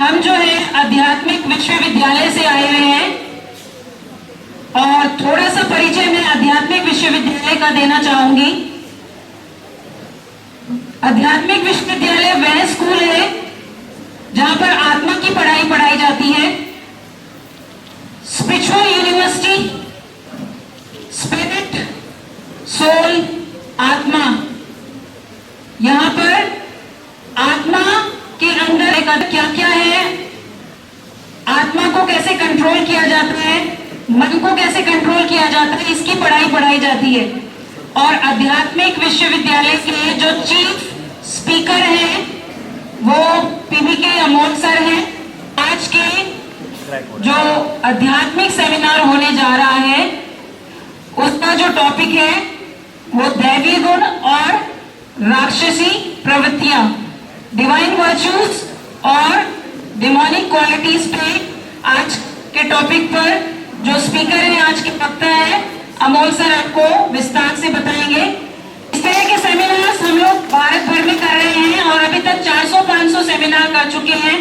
हम जो है आध्यात्मिक विश्वविद्यालय से आए हुए हैं और थोड़ा सा परिचय मैं आध्यात्मिक विश्वविद्यालय का देना चाहूंगी। आध्यात्मिक विश्वविद्यालय वह स्कूल है जहां पर आत्मा की पढ़ाई पढ़ाई जाती है। स्पिरिचुअल यूनिवर्सिटी, स्पिरिट, सोल, आत्मा। यहां पर आत्मा के अंदर क्या क्या है, आत्मा को कैसे कंट्रोल किया जाता है, मन को कैसे कंट्रोल किया जाता है, इसकी पढ़ाई पढ़ाई जाती है। और आध्यात्मिक विश्वविद्यालय के जो चीफ स्पीकर हैं वो पीवीके अमोल सर हैं। आज के जो आध्यात्मिक सेमिनार होने जा रहा है उसका जो टॉपिक है वो दैवीय गुण और राक्षसी प्रवृत्तियां, डिवाइन वर्च्यूज और डिमोनिक क्वालिटीज पे आज के टॉपिक पर जो स्पीकर है, आज के वक्ता है अमोल सर, आपको विस्तार से बताएंगे। इस तरह के सेमिनार्स हम लोग भारत भर में कर रहे हैं और अभी तक 400-500 सेमिनार कर चुके हैं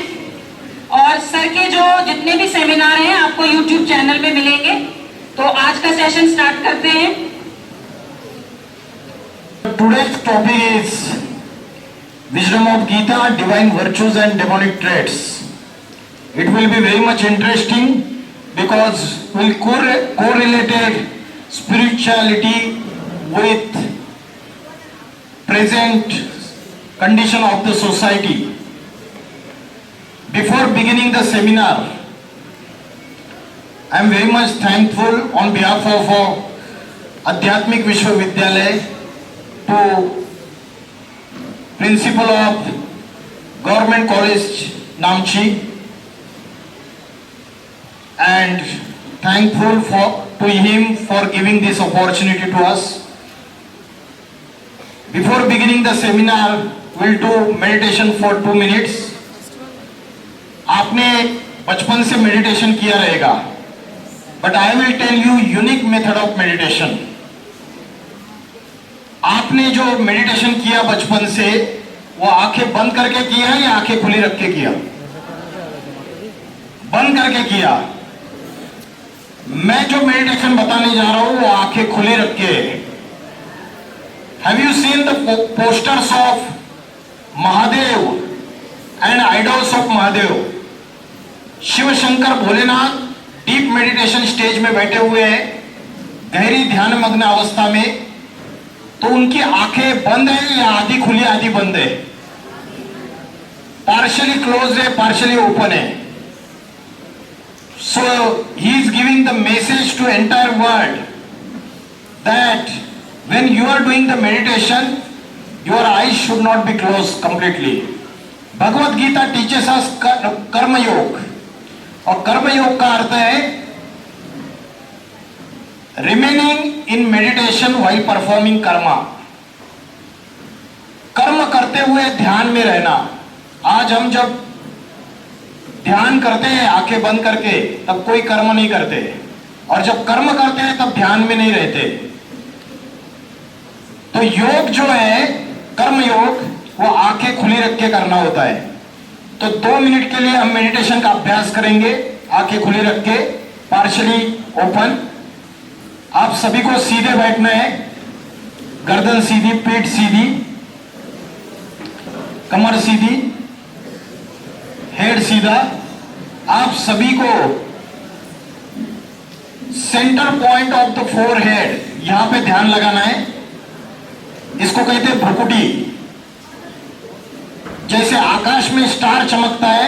और सर के जो जितने भी सेमिनार हैं आपको यूट्यूब चैनल में मिलेंगे। तो आज का सेशन स्टार्ट करते हैं। Today's topic is Wisdom of Gita, Divine Virtues and Demonic Traits. It will be very much interesting because we'll correlated spirituality with present condition of the society. Before beginning the seminar, I am very much thankful on behalf of Adhyatmik Vishwavidyalaya to Principal of Government College Namchi, and thankful to him for giving this opportunity to us. Before beginning the seminar, we'll do meditation for 2 minutes. आपने बचपन से meditation किया रहेगा, but I will tell you unique method of meditation. आपने जो meditation किया बचपन से वो आंखें बंद करके किया या आंखें खुली रख के किया? बंद करके किया। मैं जो मेडिटेशन बताने जा रहा हूं वो आंखें खुली रख के। Have you seen the posters of Mahadev and idols of Mahadev? Shiv Shankar Bholenath deep meditation stage में बैठे हुए हैं, गहरी ध्यान मग्न अवस्था में। तो उनकी आंखें बंद है या आधी खुली आधी बंद है? पार्शियली क्लोज है, पार्शियली ओपन है। So he is giving the message to entire world that when you are doing the meditation your eyes should not be close completely. Bhagavad Gita teaches us karmayog, और कर्मयोग का अर्थ है remaining in meditation while performing karma. कर्म करते हुए ध्यान में रहना। आज हम जब ध्यान करते हैं आंखें बंद करके तब कोई कर्म नहीं करते, और जब कर्म करते हैं तब ध्यान में नहीं रहते। तो योग जो है कर्म योग वो आंखें खुली रख के करना होता है। तो 2 मिनट के लिए हम मेडिटेशन का अभ्यास करेंगे आंखें खुली रख के, पार्शियली ओपन। आप सभी को सीधे बैठना है, गर्दन सीधी, पीठ सीधी, कमर सीधी, हेड सीधा। आप सभी को centre point of the forehead यहां पे ध्यान लगाना है। इसको कहते हैं भ्रुकुटी। जैसे आकाश में स्टार चमकता है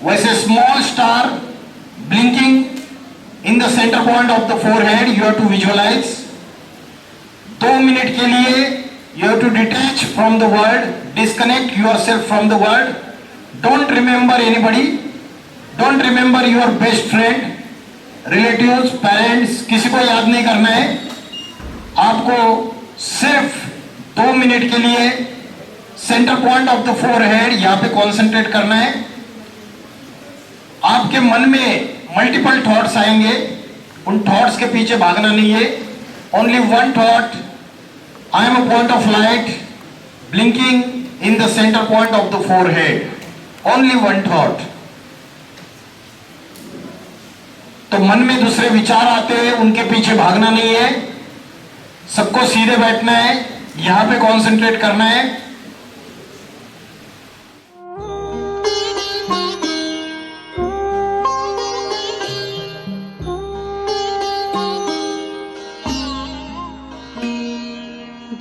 वैसे small star blinking in the center point of the forehead you have to visualize. 2 minute के लिए you have to detach from the world, disconnect yourself from the world. Don't remember anybody, don't remember your best friend, relatives, parents, किसी को याद नहीं करना है। आपको सिर्फ 2 मिनट के लिए centre point of the forehead यहाँ पे कॉन्सेंट्रेट करना है। आपके मन में मल्टीपल थॉट्स आएंगे, उन थॉट्स के पीछे भागना नहीं है। Only one thought, I am a point of light blinking in the centre point of the forehead. Only one thought. तो मन में दूसरे विचार आते हैं, उनके पीछे भागना नहीं है, सबको सीधे बैठना है, यहां पे कंसंट्रेट करना है।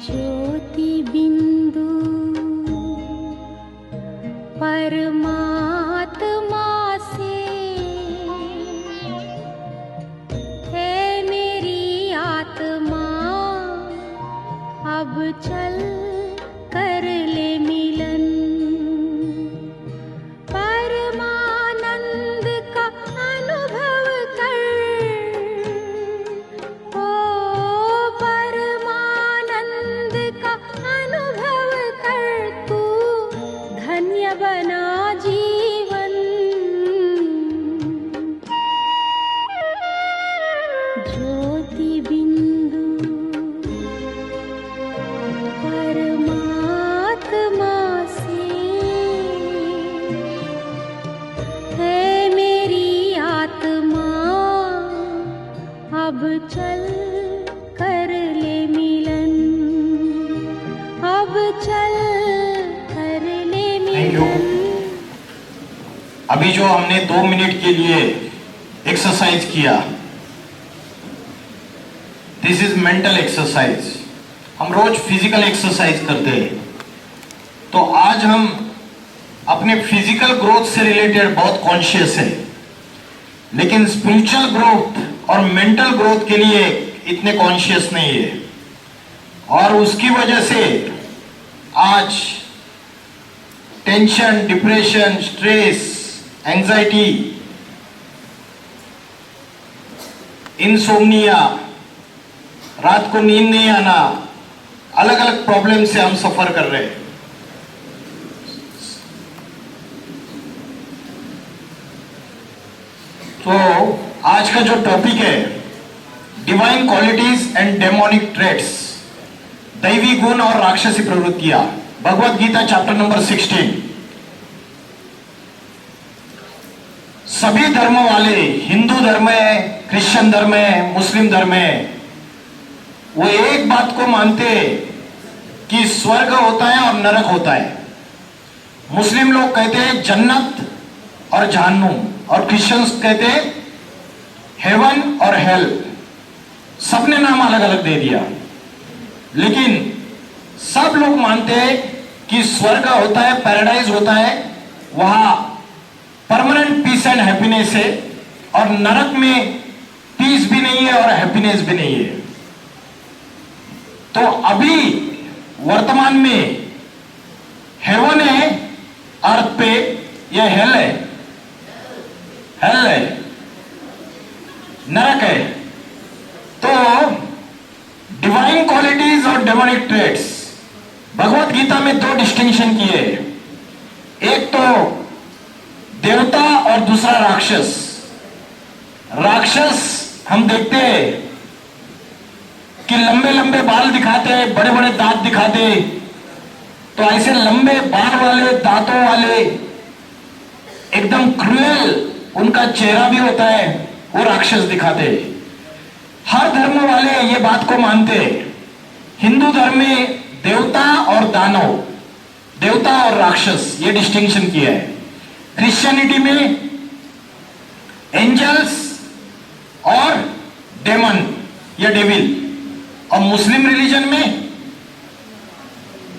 ज्योति बिंदु परमात्मा से है मेरी आत्मा, अब चल कर ले मिलन। परमानंद का अनुभव कर, ओ परमानंद का अनुभव कर, तू धन्य बना जीवन। ज्योति बिंदु परमात्मा से है मेरी आत्मा, अब चल कर ले मिलन, अब चल कर ले Thank you. मिलन। अभी जो हमने 2 मिनट के लिए एक्सरसाइज किया, दिस इज मेंटल एक्सरसाइज। हम रोज फिजिकल एक्सरसाइज करते हैं, तो आज हम अपने फिजिकल ग्रोथ से रिलेटेड बहुत कॉन्शियस है, लेकिन स्पिरिचुअल ग्रोथ और मेंटल ग्रोथ के लिए इतने कॉन्शियस नहीं है। और उसकी वजह से आज tension, depression, stress, anxiety, insomnia, रात को नींद नहीं आना, अलग अलग प्रॉब्लम से हम सफर कर रहे हैं। तो आज का जो टॉपिक है, divine qualities and demonic traits, दैवी गुण और राक्षसी प्रवृत्तियां, भगवत गीता चैप्टर नंबर 16। सभी धर्म वाले, हिंदू धर्म है, क्रिश्चियन धर्म है, मुस्लिम धर्म है, वो एक बात को मानते हैं कि स्वर्ग होता है और नरक होता है। मुस्लिम लोग कहते हैं जन्नत और जहन्नुम, और क्रिश्चियंस कहते हैं हेवन और हेल। सबने नाम अलग अलग दे दिया, लेकिन सब लोग मानते हैं कि स्वर्ग होता है, पैराडाइज होता है, वहां परमानेंट पीस एंड हैप्पीनेस है, और नरक में पीस भी नहीं है और हैप्पीनेस भी नहीं है। तो अभी वर्तमान में हेवन है अर्थ पे, या हेल है? हेल है, नरक है। तो डिवाइन क्वालिटीज और डेमोनिक ट्रेट्स, भगवत गीता में 2 डिस्टिंक्शन किए, एक तो देवता और दूसरा राक्षस। राक्षस हम देखते हैं कि लंबे लंबे बाल दिखाते हैं, बड़े बड़े दांत दिखाते हैं, तो ऐसे लंबे बाल वाले, दांतों वाले, एकदम क्रूएल उनका चेहरा भी होता है, वो राक्षस दिखाते हैं। हर धर्म वाले ये बात को मानते हैं। हिंदू धर्म में देवता और दानव, देवता और राक्षस, ये डिस्टिंक्शन किया है। क्रिश्चियनिटी में एंजल्स और डेमन या डेविल, और मुस्लिम रिलीजन में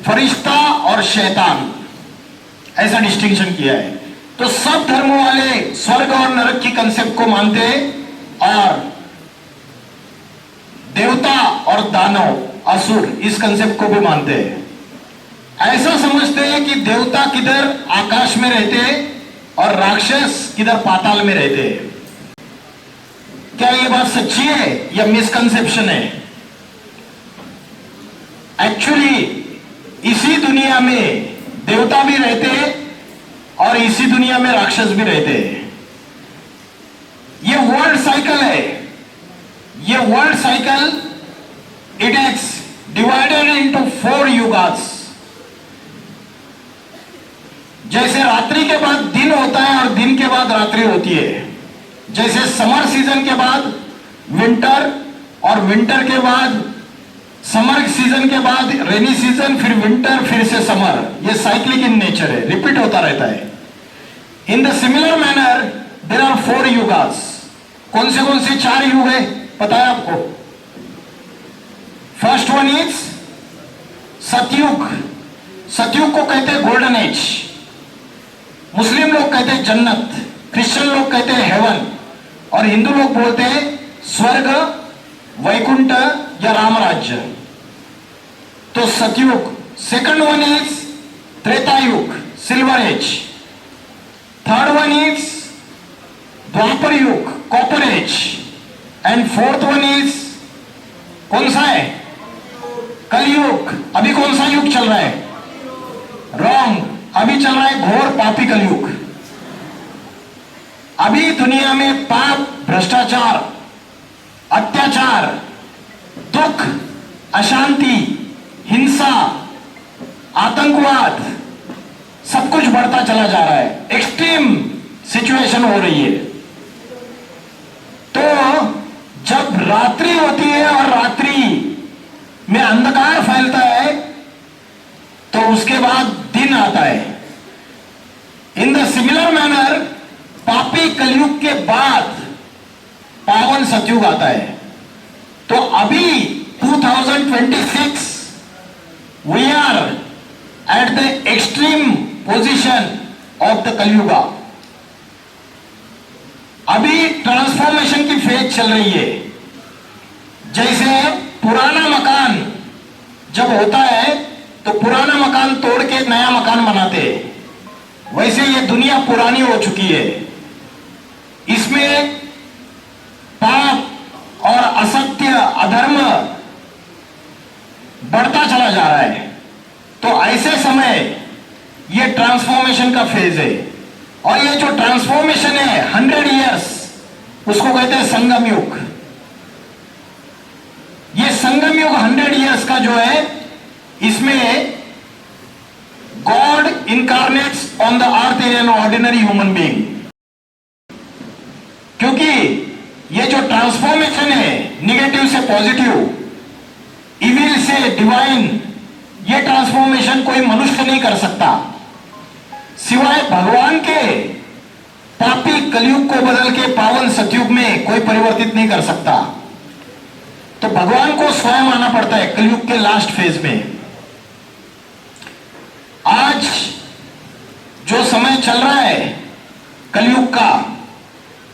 फरिश्ता और शैतान, ऐसा डिस्टिंक्शन किया है। तो सब धर्मों वाले स्वर्ग और नरक की कंसेप्ट को मानते हैं, और देवता और दानव, असुर, इस कंसेप्ट को भी मानते हैं। ऐसा समझते हैं कि देवता किधर आकाश में रहते हैं और राक्षस किधर पाताल में रहते हैं। क्या ये बात सच्ची है या मिसकंसेप्शन है? एक्चुअली इसी दुनिया में देवता भी रहते हैं और इसी दुनिया में राक्षस भी रहते हैं। ये वर्ल्ड साइकिल है। ये world cycle it is divided into 4 yugas. जैसे रात्रि के बाद दिन होता है और दिन के बाद रात्रि होती है। जैसे समर सीजन के बाद विंटर और विंटर के बाद समर सीजन के बाद रेनी सीजन, फिर विंटर, फिर से समर। ये साइक्लिक इन नेचर है, रिपीट होता रहता है। In the similar manner there are 4 yugas. कौन से 4 युग है पता है आपको? फर्स्ट वन इज सतयुग। सतयुग को कहते हैं गोल्डन एज। मुस्लिम लोग कहते हैं जन्नत, क्रिश्चियन लोग कहते हैं हेवन, और हिंदू लोग बोलते हैं स्वर्ग, वैकुंठ या राम राज्य। तो सतयुग। Second one is Treta yug, silver age. Third one is Dwapar yug, copper age. And fourth one is कौन सा है? कलयुग। अभी कौन सा युग चल रहा है? रॉन्ग, अभी चल रहा है घोर पापी कलयुग। अभी दुनिया में पाप, भ्रष्टाचार, अत्याचार, दुख, अशांति, हिंसा, आतंकवाद, सब कुछ बढ़ता चला जा रहा है। एक्सट्रीम सिचुएशन हो रही है। तो जब रात्रि होती है और रात्रि में अंधकार फैलता है तो उसके बाद दिन आता है। इन द सिमिलर मैनर पापी कलयुग के बाद पावन सतयुग आता है। तो अभी 2026 we are at the extreme position of the Kalyuga. अभी ट्रांसफॉर्मेशन की फेज चल रही है। जैसे पुराना मकान जब होता है तो पुराना मकान तोड़ के नया मकान बनाते हैं, वैसे ये दुनिया पुरानी हो चुकी है। इसमें पाप और असत्य, अधर्म बढ़ता चला जा रहा है। तो ऐसे समय ये ट्रांसफॉर्मेशन का फेज है। और ये जो ट्रांसफॉर्मेशन है 100 इयर्स, उसको कहते हैं संगम युग। ये संगम युग 100 इयर्स का जो है, इसमें God incarnate's on the earth in an ordinary human being. क्योंकि ये जो ट्रांसफॉर्मेशन है निगेटिव से पॉजिटिव, इविल से डिवाइन, ये ट्रांसफॉर्मेशन कोई मनुष्य नहीं कर सकता सिवाय भगवान के। पापी कलयुग को बदल के पावन सतयुग में कोई परिवर्तित नहीं कर सकता। तो भगवान को स्वयं आना पड़ता है कलयुग के लास्ट फेज में। आज जो समय चल रहा है कलयुग का,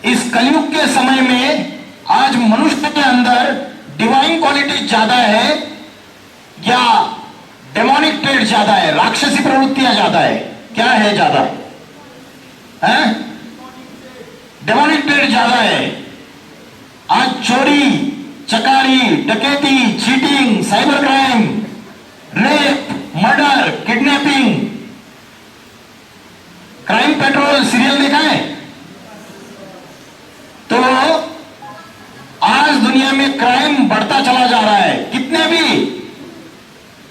इस कलयुग के समय में आज मनुष्य के अंदर डिवाइन क्वालिटी ज्यादा है या डेमोनिक ट्रेड ज्यादा है, राक्षसी प्रवृत्तियां ज्यादा है? क्या है ज्यादा? डेमोनिक ट्रेड ज्यादा है। आज चोरी, चकारी, डकैती, cheating, cyber crime, rape, murder, kidnapping. Crime petrol serial देखा है? तो आज दुनिया में क्राइम बढ़ता चला जा रहा है। कितने भी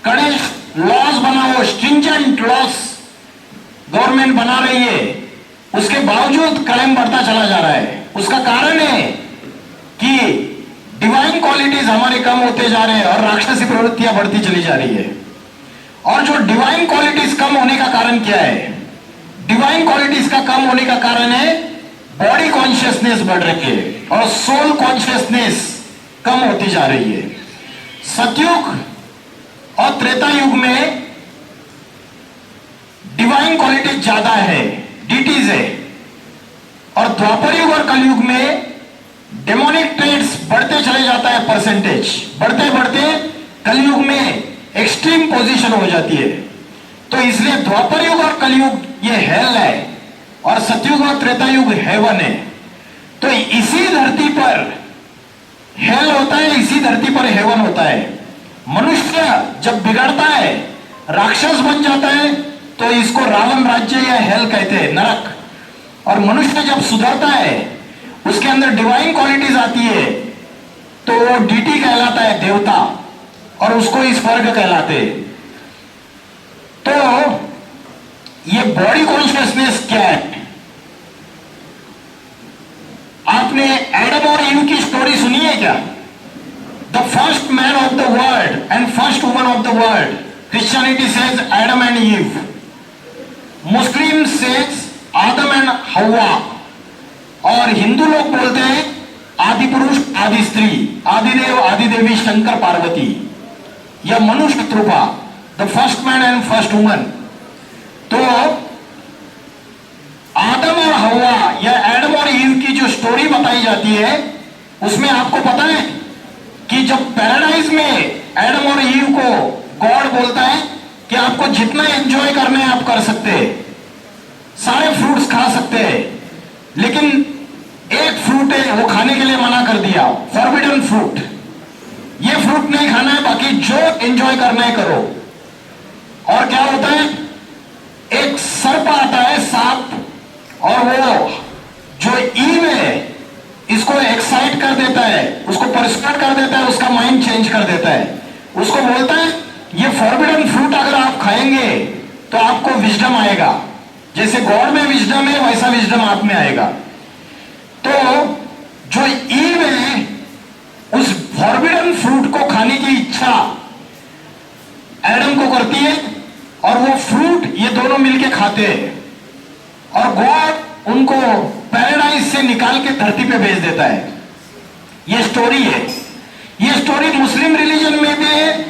कड़े लॉज बनाओ, स्ट्रिंजेंट लॉज गवर्नमेंट बना रही है, उसके बावजूद क्राइम बढ़ता चला जा रहा है। उसका कारण है कि डिवाइन क्वालिटीज हमारे कम होते जा रहे हैं और राक्षसी प्रवृत्तियां बढ़ती चली जा रही है। और जो डिवाइन क्वालिटीज कम होने का कारण क्या है? डिवाइन क्वालिटीज का कम होने का कारण है बॉडी कॉन्शियसनेस बढ़ रही है और सोल कॉन्शियसनेस कम होती जा रही है। सतयुग और त्रेता युग में डिवाइन क्वालिटी ज्यादा है, डीटीज है, और द्वापर युग और कलयुग में डेमोनिक ट्रेड्स बढ़ते चले जाता है, परसेंटेज बढ़ते बढ़ते कलयुग में एक्सट्रीम पोजीशन हो जाती है। तो इसलिए द्वापर युग और कलयुग ये हेल है और सतयुग और त्रेता युग हेवन है। तो इसी धरती पर हेल होता है, इसी धरती पर हेवन होता है। मनुष्य जब बिगड़ता है, राक्षस बन जाता है, तो इसको रावण राज्य या हेल कहते हैं, नरक। और मनुष्य जब सुधरता है, उसके अंदर डिवाइन क्वालिटीज आती है, तो वो डीटी कहलाता है, देवता, और उसको इस स्वर्ग कहलाते हैं। तो ये ये बॉडी कॉन्शियसनेस क्या है? आपने एडम और ईव की स्टोरी सुनी है क्या? The first man of the world and first woman of the world, Christianity says Adam and ewe, Muslim says Adam and हवा, और हिंदू लोग बोलते हैं आदि पुरुष आदि स्त्री, आदिदेव आदिदेवी शंकर पार्वती, या मनुष्य कृपा, the first man and first woman. तो आदम और हवा या एडम और ईव की जो स्टोरी बताई जाती है, उसमें आपको पता है कि जब पैराडाइज में एडम और ईव को गॉड बोलता है कि आपको जितना एंजॉय करना है आप कर सकते हैं, सारे फ्रूट्स खा सकते हैं, लेकिन एक फ्रूट है वो खाने के लिए मना कर दिया, फॉरबिडन फ्रूट, ये फ्रूट नहीं खाना है, बाकी जो एंजॉय करना है करो। और क्या होता है, एक सर्प आता है, सांप, और वो जो ईव है इसको एक्साइट कर देता है, उसको परसुएट कर देता है, उसका माइंड चेंज कर देता है, उसको बोलता है ये फॉरबिडन फ्रूट अगर आप खाएंगे तो आपको विजडम आएगा, जैसे गॉड में विजडम है वैसा विजडम आप में आएगा। तो जो ईव है उस फॉरबिडन फ्रूट को खाने की इच्छा एडम को करती है, और वो फ्रूट ये दोनों मिलके खाते हैं, और गॉड उनको पैराडाइज से निकाल के धरती पे भेज देता है। ये स्टोरी है, ये स्टोरी मुस्लिम रिलीजन में भी है,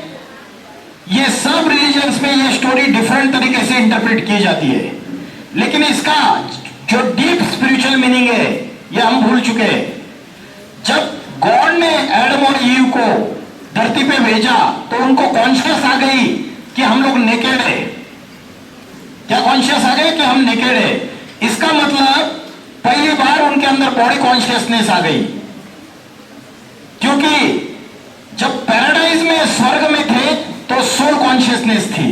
ये सब रिलीजन्स में ये स्टोरी डिफरेंट तरीके से इंटरप्रेट की जाती है, लेकिन इसका जो डीप स्पिरिचुअल मीनिंग है ये हम भूल चुके हैं। जब गॉड ने एडम और ईव को धरती पे भेजा तो उनको कॉन्शियस आ गई कि हम लोग नेकेड है। क्या कॉन्शियस आ गए कि हम नेकेड है? इसका मतलब पहली बार उनके अंदर बॉडी कॉन्शियसनेस आ गई, क्योंकि जब पैराडाइज में स्वर्ग में थे तो सोल कॉन्शियसनेस थी,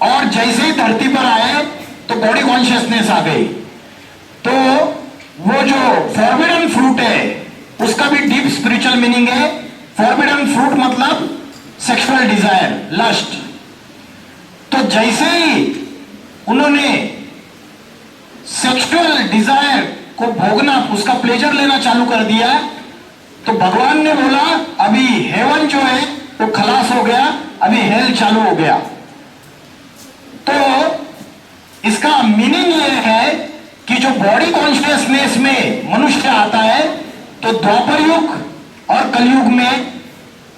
और जैसे ही धरती पर आए तो बॉडी कॉन्शियसनेस आ गई। तो वो जो फॉरबिडन फ्रूट है उसका भी डीप स्पिरिचुअल मीनिंग है। फॉरबिडन फ्रूट मतलब सेक्सुअल डिजायर, लस्ट। तो जैसे ही उन्होंने सेक्सुअल डिजायर को भोगना, उसका प्लेजर लेना चालू कर दिया, तो भगवान ने बोला अभी हेवन जो है वो खलास हो गया, अभी हेल चालू हो गया। तो इसका मीनिंग यह है कि जो बॉडी कॉन्शियसनेस में मनुष्य आता है तो द्वापर युग और कलयुग में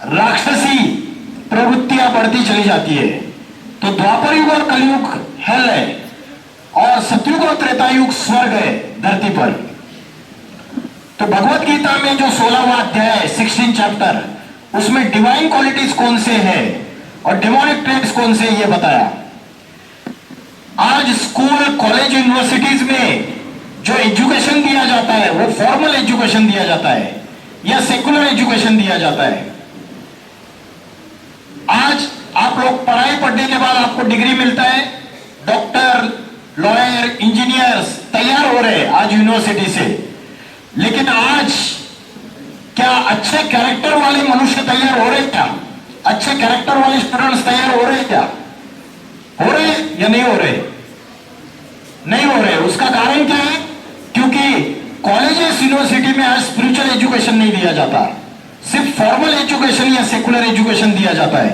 राक्षसी प्रवृत्तियां बढ़ती चली जाती है। तो द्वापर युग और कलयुग हेल है, और सतयुग और त्रेता युग स्वर्ग है धरती पर। तो भगवत गीता में जो 16वां अध्याय है, 16 चैप्टर, उसमें डिवाइन क्वालिटीज कौन से हैं और डेमोनिक ट्रेट्स कौन से, ये बताया। आज स्कूल कॉलेज यूनिवर्सिटीज में जो एजुकेशन दिया जाता है वो फॉर्मल एजुकेशन दिया जाता है या सेकुलर एजुकेशन दिया जाता है। आज आप लोग पढ़ाई पढ़ने के बाद आपको डिग्री मिलता है, डॉक्टर, लॉयर, इंजीनियर्स तैयार हो रहे हैं आज यूनिवर्सिटी से, लेकिन आज क्या अच्छे कैरेक्टर वाले मनुष्य तैयार हो रहे हैं? क्या अच्छे कैरेक्टर वाले स्टूडेंट्स तैयार हो रहे हैं? क्या हो रहे या नहीं हो रहे? नहीं हो रहे। उसका कारण क्या है? क्योंकि कॉलेजेस यूनिवर्सिटी में आज स्पिरिचुअल एजुकेशन नहीं दिया जाता, सिर्फ फॉर्मल एजुकेशन या सेकुलर एजुकेशन दिया जाता है।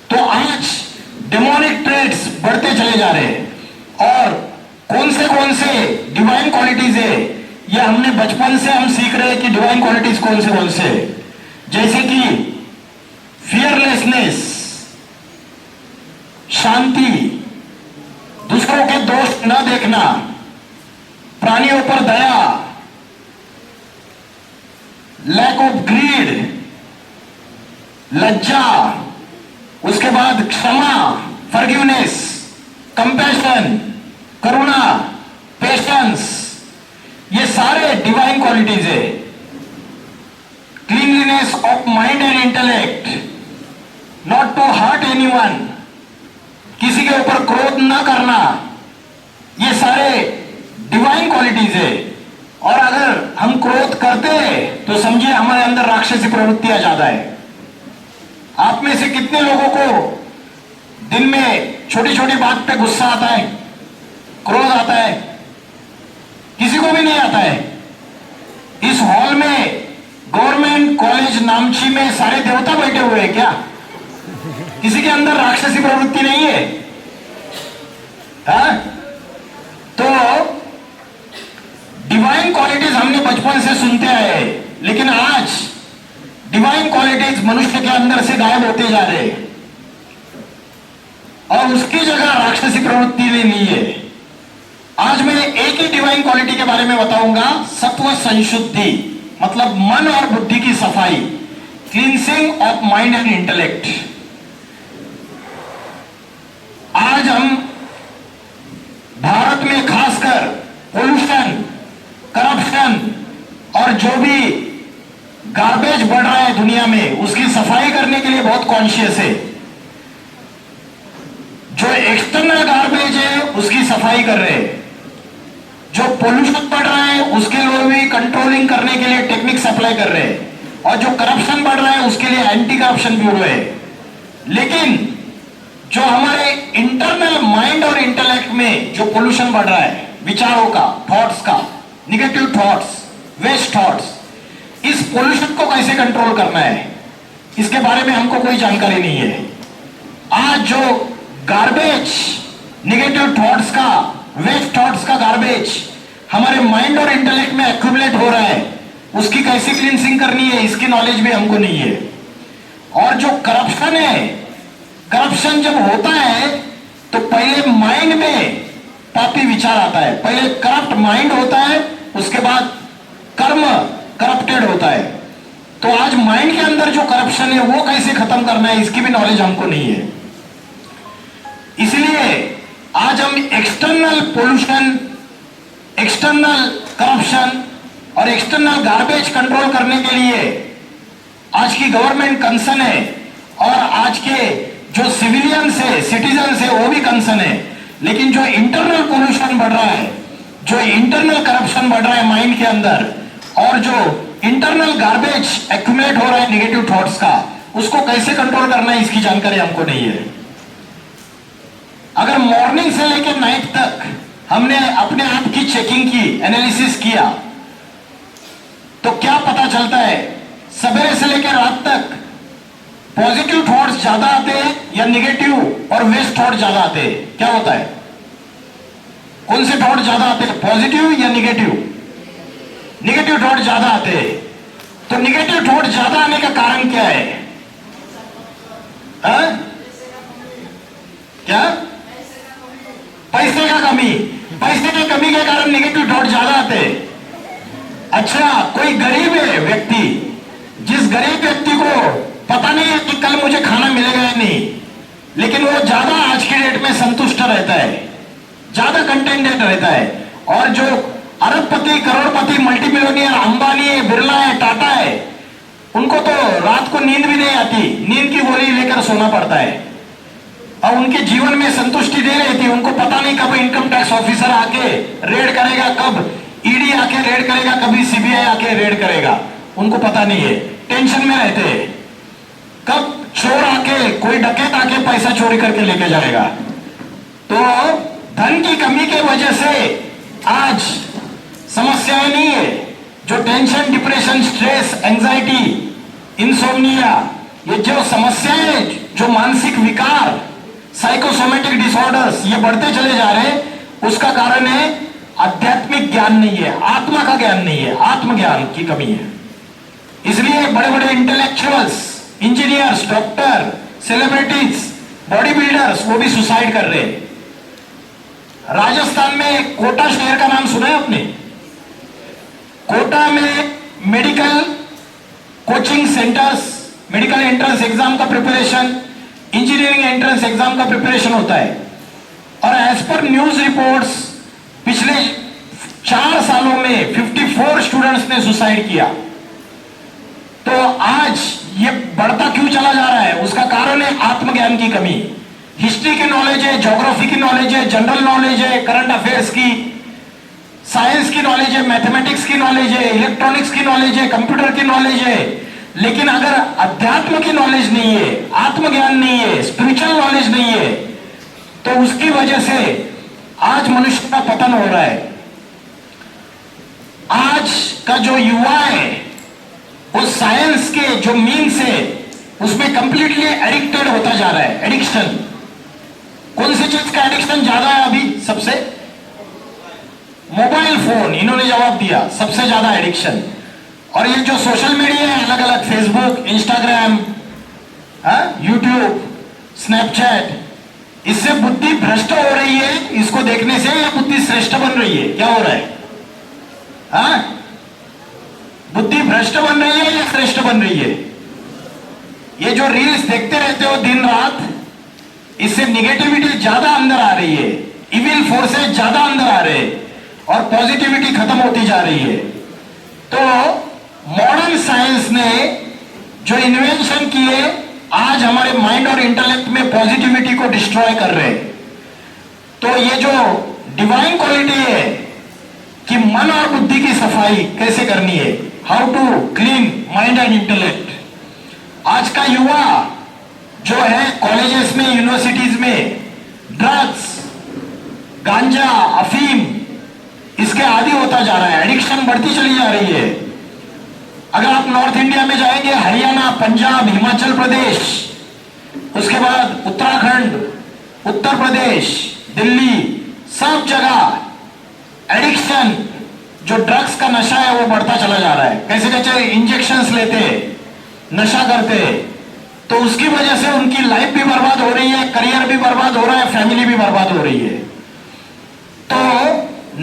तो आज डेमोनिक ट्रेड्स बढ़ते चले जा रहे हैं, और कौन से डिवाइन क्वालिटीज है ये हमने बचपन से हम सीख रहे हैं कि डिवाइन क्वालिटीज कौन से, जैसे कि फियरलेसनेस, शांति, दूसरों के दोष न देखना, प्राणियों पर दया, लैक ऑफ ग्रीड, लज्जा, उसके बाद क्षमा, फॉरगिवनेस, कंपैशन, करुणा, पेशेंस, ये सारे डिवाइन क्वालिटीज है। Cleanliness of mind and intellect, not to hurt anyone, किसी के ऊपर क्रोध न करना, ये सारे डिवाइन क्वालिटीज है। और अगर हम क्रोध करते हैं तो समझिए हमारे अंदर राक्षसी प्रवृत्तियां ज्यादा है। आप में से कितने लोगों को दिन में छोटी छोटी बात पे गुस्सा आता है, क्रोध आता है, किसी को भी नहीं आता है। इस हॉल में गवर्नमेंट कॉलेज नामची में सारे देवता बैठे हुए हैं क्या? किसी के अंदर राक्षसी प्रवृत्ति नहीं है? हाँ? तो डिवाइन क्वालिटीज हमने बचपन से सुनते आए, लेकिन आज डिवाइन क्वालिटीज मनुष्य के अंदर से गायब होते जा रहे हैं और उसकी जगह राक्षसी प्रवृत्ति ने ली है। आज मैं एक ही डिवाइन क्वालिटी के बारे में बताऊंगा, सत्व संशुद्धि, मतलब मन और बुद्धि की सफाई, cleansing of mind and intellect. आज हम भारत में खासकर पोल्यूशन, करप्शन और जो भी गार्बेज बढ़ रहा है दुनिया में, उसकी सफाई करने के लिए बहुत कॉन्शियस है। जो एक्सटर्नल गार्बेज है उसकी सफाई कर रहे हैं, जो पोल्यूशन बढ़ रहा है उसके लिए भी कंट्रोलिंग करने के लिए टेक्निक्स अप्लाई कर रहे हैं, और जो करप्शन बढ़ रहा है उसके लिए एंटी करप्शन ब्यूरो है। लेकिन जो हमारे इंटरनल माइंड और इंटेलेक्ट में जो पोल्यूशन बढ़ रहा है, विचारों का, थॉट्स का, निगेटिव थॉट्स, वेस्ट थॉट्स, इस पोल्यूशन को कैसे कंट्रोल करना है, इसके बारे में हमको कोई जानकारी नहीं है। आज जो गार्बेज, निगेटिव थॉट्स का, वेस्ट थॉट्स का गार्बेज हमारे माइंड और इंटेलेक्ट में एक्यूमुलेट हो रहा है, उसकी कैसे क्लींसिंग करनी है, इसकी नॉलेज भी हमको नहीं है। और जो करप्शन है, करप्शन जब होता है तो पहले माइंड में पापी विचार आता है, पहले करप्ट माइंड होता है, उसके बाद कर्म करप्टेड होता है। तो आज माइंड के अंदर जो करप्शन है वो कैसे खत्म करना है, इसकी भी नॉलेज हमको नहीं है। इसलिए आज हम एक्सटर्नल पोल्यूशन, एक्सटर्नल करप्शन और एक्सटर्नल गार्बेज कंट्रोल करने के लिए आज की गवर्नमेंट कंसर्न है, और आज के जो सिविलियंस है, सिटीजन्स है, वो भी कंसर्न है। लेकिन जो इंटरनल पोल्यूशन बढ़ रहा है, जो इंटरनल करप्शन बढ़ रहा है माइंड के अंदर, और जो इंटरनल गार्बेज एक्यूमुलेट हो रहा है निगेटिव थॉट्स का, उसको कैसे कंट्रोल करना है, इसकी जानकारी हमको नहीं है। अगर मॉर्निंग से लेकर नाइट तक हमने अपने आप की चेकिंग की, एनालिसिस किया, तो क्या पता चलता है? सवेरे से लेकर रात तक पॉजिटिव थॉट्स ज्यादा आते हैं या निगेटिव और वेस्ट थॉट ज्यादा आते हैं? क्या होता है? कौन से थॉट ज्यादा आते हैं, पॉजिटिव या निगेटिव? निगेटिव थॉट ज्यादा आते हैं। तो निगेटिव थॉट ज्यादा आने का कारण क्या है? क्या? पैसे का कमी। पैसे की कमी के कारण निगेटिव थॉट ज्यादा आते हैं। अच्छा, कोई गरीब है व्यक्ति, जिस गरीब व्यक्ति को पता नहीं है कि कल मुझे खाना मिलेगा या नहीं, लेकिन वो ज्यादा आज की डेट में संतुष्ट रहता है, ज्यादा कंटेंटेड रहता है। और जो अरबपति, करोड़पति, मल्टीमिलियनियर, अंबानी है, बिरला है, टाटा है, उनको तो रात को नींद भी नहीं आती, नींद की गोली लेकर सोना पड़ता है, और उनके जीवन में संतुष्टि दे रही थी। उनको पता नहीं कब इनकम टैक्स ऑफिसर आके रेड करेगा, कब ईडी आके रेड करेगा, कभी सीबीआई आके रेड करेगा, उनको पता नहीं है, टेंशन में रहते हैं। कब चोर आके, कोई डकैत आके पैसा चोरी करके लेके जाएगा। तो धन की कमी की वजह से आज समस्याएं नहीं है, जो tension, depression, stress, anxiety, insomnia, ये जो समस्याएं, जो मानसिक विकार, साइकोसोमेटिक डिसऑर्डर्स, ये बढ़ते चले जा रहे हैं। उसका कारण है आध्यात्मिक ज्ञान नहीं है, आत्मा का ज्ञान नहीं है, आत्मज्ञान की कमी है। इसलिए बड़े बड़े intellectuals, engineers, doctor, celebrities, body builders, वो भी सुसाइड कर रहे हैं। राजस्थान में कोटा शहर का नाम सुना है आपने? कोटा में medical coaching centres, medical entrance exam का प्रिपरेशन, इंजीनियरिंग एंट्रेंस एग्जाम का प्रिपरेशन होता है। और एज पर न्यूज रिपोर्ट्स पिछले 4 सालों में 54 स्टूडेंट्स ने सुसाइड किया। तो आज ये बढ़ता क्यों चला जा रहा है? उसका कारण है आत्मज्ञान की कमी। हिस्ट्री की नॉलेज है, ज्योग्राफी की नॉलेज है, जनरल नॉलेज है, करंट अफेयर्स की, साइंस की नॉलेज है, मैथमेटिक्स की नॉलेज है, इलेक्ट्रॉनिक्स की नॉलेज है, कंप्यूटर की नॉलेज है, लेकिन अगर अध्यात्म की नॉलेज नहीं है, आत्मज्ञान नहीं है, स्पिरिचुअल नॉलेज नहीं है, तो उसकी वजह से आज मनुष्य का पतन हो रहा है। आज का जो युवा है वो साइंस के जो मीन्स है उसमें कंप्लीटली एडिक्टेड होता जा रहा है। एडिक्शन, कौन सी चीज का एडिक्शन ज्यादा है अभी? सबसे मोबाइल फोन, इन्होंने जवाब दिया सबसे ज्यादा एडिक्शन। और ये जो सोशल मीडिया है, अलग अलग फेसबुक, इंस्टाग्राम, यूट्यूब, स्नैपचैट, इससे बुद्धि भ्रष्ट हो रही है। इसको देखने से या बुद्धि श्रेष्ठ बन रही है? क्या हो रहा है? बुद्धि भ्रष्ट बन रही है या श्रेष्ठ बन रही है? ये जो रील्स देखते रहते हो दिन रात, इससे निगेटिविटी ज्यादा अंदर आ रही है, इविल फोर्सेस ज्यादा अंदर आ रहे हैं और पॉजिटिविटी खत्म होती जा रही है। तो मॉडर्न साइंस ने जो इन्वेंशन किए, आज हमारे माइंड और इंटेलेक्ट में पॉजिटिविटी को डिस्ट्रॉय कर रहे हैं। तो ये जो डिवाइन क्वालिटी है कि मन और बुद्धि की सफाई कैसे करनी है, how to clean mind and intellect, आज का युवा जो है कॉलेजेस में, यूनिवर्सिटीज में ड्रग्स, गांजा, अफीम, इसके आदी होता जा रहा है। एडिक्शन बढ़ती चली जा रही है। अगर आप नॉर्थ इंडिया में जाएंगे, हरियाणा, पंजाब, हिमाचल प्रदेश, उसके बाद उत्तराखंड, उत्तर प्रदेश, दिल्ली, सब जगह एडिक्शन, जो ड्रग्स का नशा है वो बढ़ता चला जा रहा है। कैसे कैसे इंजेक्शंस लेते, नशा करते, तो उसकी वजह से उनकी लाइफ भी बर्बाद हो रही है, करियर भी बर्बाद हो रहा है, फैमिली भी बर्बाद हो रही है। तो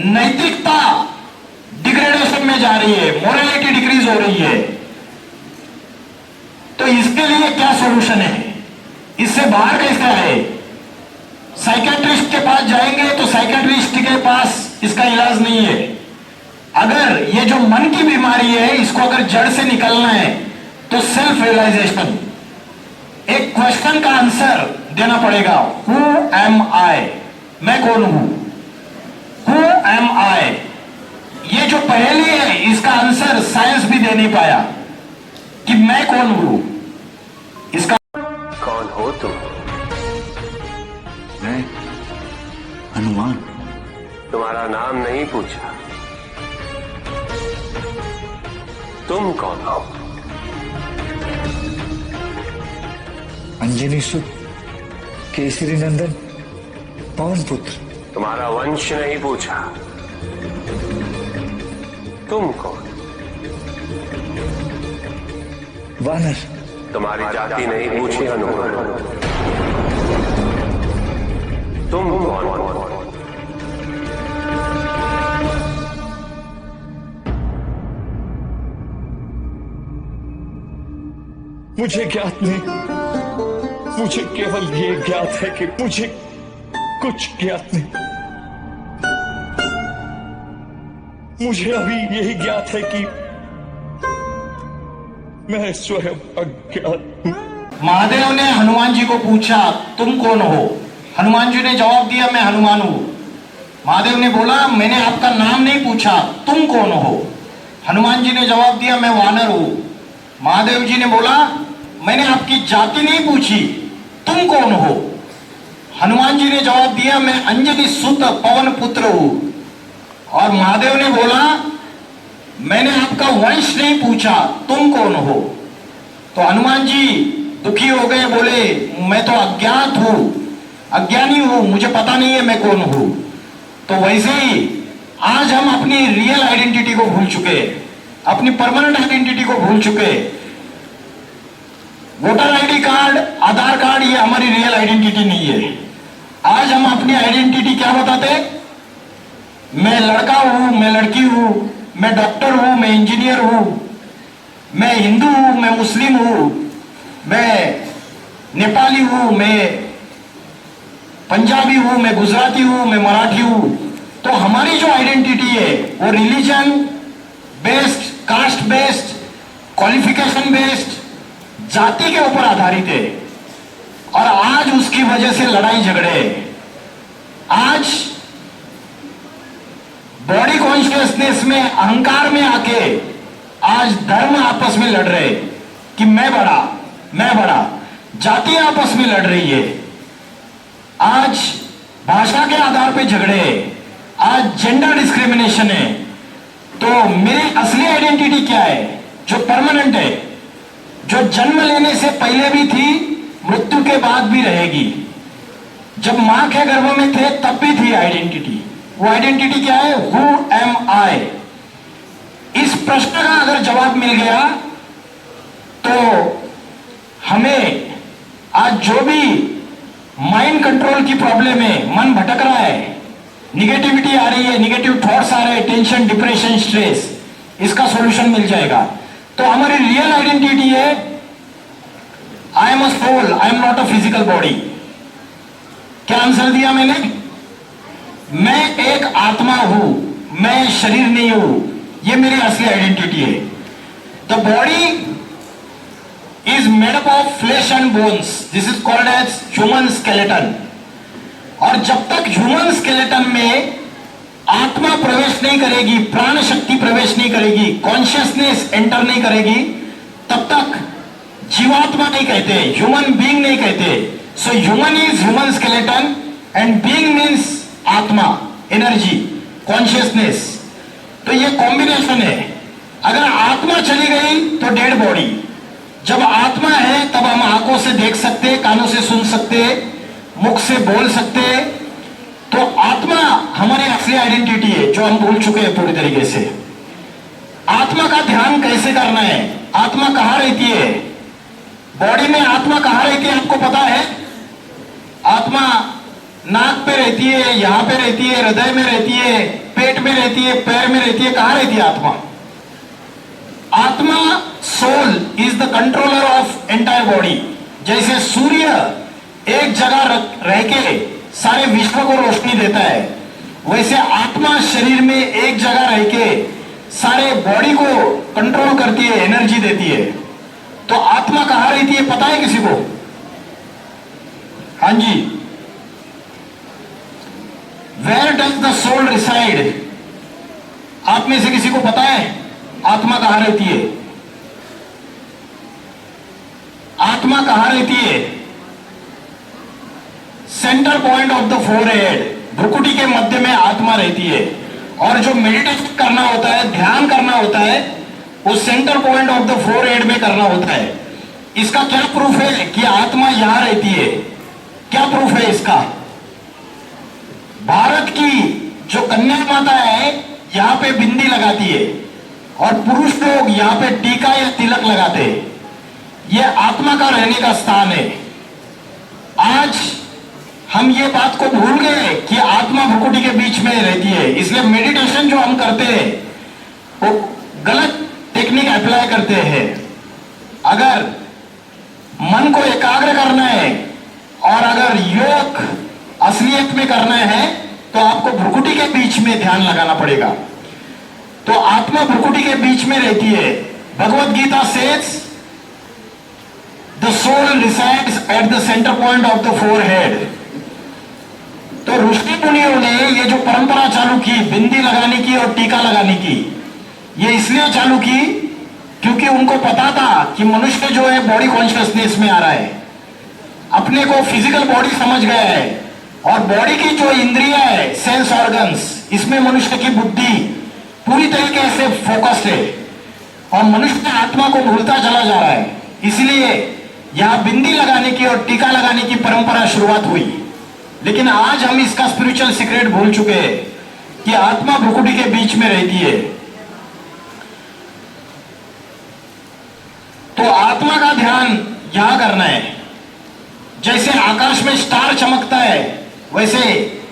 नैतिकता डिग्रेडेशन में जा रही है, मोरालिटी डिक्रीज हो रही है। तो इसके लिए क्या सॉल्यूशन है? इससे बाहर कैसे आए? साइकेट्रिस्ट के पास जाएंगे तो साइकेट्रिस्ट के पास इसका इलाज नहीं है। अगर ये जो मन की बीमारी है, इसको अगर जड़ से निकलना है तो सेल्फ रियलाइजेशन, एक क्वेश्चन का आंसर देना पड़ेगा। हु एम आई, मैं कौन हूं? हु एम आई, ये जो पहेली है इसका आंसर साइंस भी दे नहीं पाया कि मैं कौन हूं। इसका कौन हो तुम? मैं हनुमान। तुम्हारा नाम नहीं पूछा, तुम कौन हो? अंजनी सुत, केसरी नंदन, पवन पुत्र। तुम्हारा वंश नहीं पूछा, तुम कौन? वानर। तुम्हारी जाति नहीं पूछी हनुमान, तुम कौन? मुझे ज्ञात नहीं, मुझे केवल ये ज्ञात है कि मुझे कुछ ज्ञात नहीं। मुझे अभी यही ज्ञात है कि मैं स्वयं अज्ञात हूं। महादेव ने हनुमान जी को पूछा तुम कौन हो? हनुमान जी ने जवाब दिया मैं हनुमान हूं। महादेव ने बोला मैंने आपका नाम नहीं पूछा, तुम कौन हो? हनुमान जी ने जवाब दिया मैं वानर हूं। महादेव जी ने बोला मैंने आपकी जाति नहीं पूछी, तुम कौन हो? हनुमान जी ने जवाब दिया मैं अंजनी सुत पवन पुत्र हूं। और महादेव ने बोला मैंने आपका वंश नहीं पूछा, तुम कौन हो? तो हनुमान जी दुखी हो गए, बोले मैं तो अज्ञात हूं, अज्ञानी हूं, मुझे पता नहीं है मैं कौन हूं। तो वैसे ही आज हम अपनी रियल आइडेंटिटी को भूल चुके, अपनी परमानेंट आइडेंटिटी को भूल चुके। वोटर आईडी कार्ड, आधार कार्ड, ये हमारी रियल आइडेंटिटी नहीं है। आज हम अपनी आइडेंटिटी क्या बताते? मैं लड़का हूं, मैं लड़की हूं, मैं डॉक्टर हूं, मैं इंजीनियर हूं, मैं हिंदू हूं, मैं मुस्लिम हूं, मैं नेपाली हूं, मैं पंजाबी हूं, मैं गुजराती हूं, मैं मराठी हूं। तो हमारी जो आइडेंटिटी है वो religion based, caste based, qualification based, जाति के ऊपर आधारित है। और आज उसकी वजह से लड़ाई झगड़े। आज बॉडी कॉन्शियसनेस में, अहंकार में आके आज धर्म आपस में लड़ रहे कि मैं बड़ा, मैं बड़ा। जाति आपस में लड़ रही है। आज भाषा के आधार पे झगड़े, आज जेंडर डिस्क्रिमिनेशन है, तो मेरी असली आइडेंटिटी क्या है, जो परमानेंट है, जो जन्म लेने से पहले भी थी, मृत्यु के बाद भी रहेगी। जब मां के गर्भ में थे तब भी थी आइडेंटिटी। वो आइडेंटिटी क्या है? हु एम आई। इस प्रश्न का अगर जवाब मिल गया तो हमें आज जो भी माइंड कंट्रोल की प्रॉब्लम है, मन भटक रहा है, निगेटिविटी आ रही है, निगेटिव थॉट्स आ रहे हैं, टेंशन, डिप्रेशन, स्ट्रेस, इसका सॉल्यूशन मिल जाएगा। तो हमारी रियल आइडेंटिटी है I am a soul, I am not a physical body. क्या आंसर दिया मैंने? मैं एक आत्मा हूं, मैं शरीर नहीं हूं, ये मेरी असली आइडेंटिटी है। The body is made up of flesh and bones, this is called as human skeleton. और जब तक ह्यूमन स्केलेटन में आत्मा प्रवेश नहीं करेगी, प्राण शक्ति प्रवेश नहीं करेगी, कॉन्शियसनेस एंटर नहीं करेगी, तब तक जीवात्मा नहीं कहते, ह्यूमन बीइंग नहीं कहते। So human is human skeleton and being means आत्मा, एनर्जी, कॉन्शियसनेस। तो ये कॉम्बिनेशन है। अगर आत्मा चली गई तो डेड बॉडी। जब आत्मा है तब हम आंखों से देख सकते, कानों से सुन सकते, मुख से बोल सकते। तो आत्मा हमारी असली आइडेंटिटी है, जो हम भूल चुके हैं पूरी तरीके से। आत्मा का ध्यान कैसे करना है? आत्मा कहां रहती है? बॉडी में आत्मा कहां रहती है आपको पता है? आत्मा नाक पे रहती है, यहां पे रहती है, हृदय में रहती है, पेट में रहती है, पैर में रहती है। कहां रहती है आत्मा? आत्मा, soul is the controller of entire body. जैसे सूर्य एक जगह रह के सारे विश्व को रोशनी देता है, वैसे आत्मा शरीर में एक जगह रह के सारे बॉडी को कंट्रोल करती है, एनर्जी देती है। तो आत्मा कहां रहती है पता है किसी को? हाँ जी। Where does the soul reside? आप में से किसी को पता है आत्मा कहां रहती है? आत्मा कहां रहती है? Centre point of the forehead, भ्रुकुटी के मध्य में आत्मा रहती है। और जो मेडिटेशन करना होता है, ध्यान करना होता है, वो centre point of the forehead में करना होता है। इसका क्या प्रूफ है कि आत्मा यहां रहती है? क्या प्रूफ है इसका? भारत की जो कन्या माता है यहां पे बिंदी लगाती है और पुरुष लोग यहां पे टीका या तिलक लगाते हैं। यह आत्मा का रहने का स्थान है। आज हम ये बात को भूल गए कि आत्मा भ्रुकुटी के बीच में रहती है, इसलिए मेडिटेशन जो हम करते हैं वो गलत टेक्निक अप्लाई करते हैं। अगर मन को एकाग्र करना है और अगर योग असलियत में करना है तो आपको भ्रुकुटी के बीच में ध्यान लगाना पड़ेगा। तो आत्मा भ्रुकुटी के बीच में रहती है। Bhagavad Gita says the soul resides at the centre point of the forehead. तो ऋषि मुनियों ने ये जो परंपरा चालू की बिंदी लगाने की और टीका लगाने की, ये इसलिए चालू की क्योंकि उनको पता था कि मनुष्य जो है बॉडी कॉन्शियसनेस में आ रहा है, अपने को फिजिकल बॉडी समझ गया है और बॉडी की जो इंद्रिया है, सेंस ऑर्गन्स, इसमें मनुष्य की बुद्धि पूरी तरीके से फोकस्ड है और मनुष्य आत्मा को भूलता चला जा रहा है। इसलिए यहां बिंदी लगाने की और टीका लगाने की परंपरा शुरुआत हुई। लेकिन आज हम इसका स्पिरिचुअल सीक्रेट भूल चुके हैं कि आत्मा भ्रुकुटी के बीच में रहती है। तो आत्मा का ध्यान यहां करना है। जैसे आकाश में स्टार चमकता है वैसे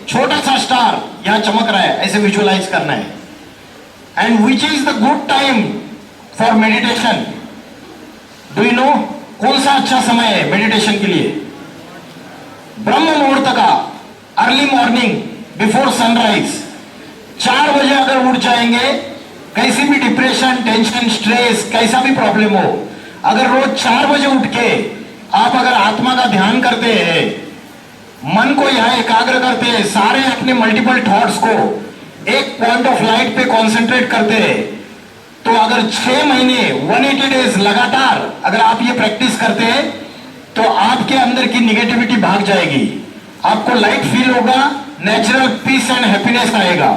छोटा सा स्टार यहां चमक रहा है, ऐसे विजुअलाइज करना है। And which is the good time for meditation? Do you know कौन सा अच्छा समय है मेडिटेशन के लिए? ब्रह्म मुहूर्त का, अर्ली मॉर्निंग बिफोर सनराइज। 4 बजे अगर उठ जाएंगे, कैसी भी डिप्रेशन, टेंशन, स्ट्रेस, कैसा भी प्रॉब्लम हो, अगर रोज 4 बजे उठ के आप अगर आत्मा का ध्यान करते हैं, मन को यहां एकाग्र करते हैं, सारे अपने मल्टीपल थॉट्स को एक पॉइंट ऑफ लाइट पे कॉन्सेंट्रेट करते हैं, तो अगर 6 महीने 180 डेज लगातार अगर आप ये प्रैक्टिस करते हैं तो आपके अंदर की निगेटिविटी भाग जाएगी। आपको लाइट फील होगा, नेचुरल पीस एंड हैप्पीनेस आएगा।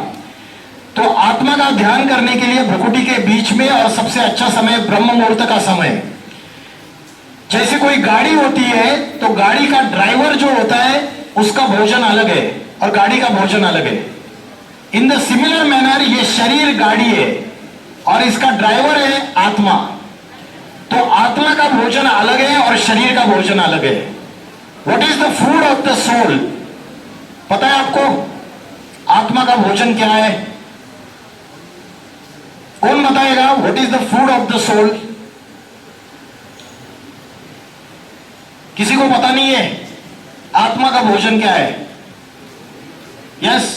तो आत्मा का ध्यान करने के लिए भ्रुकुटी के बीच में और सबसे अच्छा समय ब्रह्म मुहूर्त का समय। जैसे कोई गाड़ी होती है तो गाड़ी का ड्राइवर जो होता है उसका भोजन अलग है और गाड़ी का भोजन अलग है। इन द सिमिलर मैनर ये शरीर गाड़ी है और इसका ड्राइवर है आत्मा। तो आत्मा का भोजन अलग है और शरीर का भोजन अलग है। What is the food of the soul? पता है आपको आत्मा का भोजन क्या है? कौन बताएगा? What is the food of the soul? किसी को पता नहीं है आत्मा का भोजन क्या है? Yes,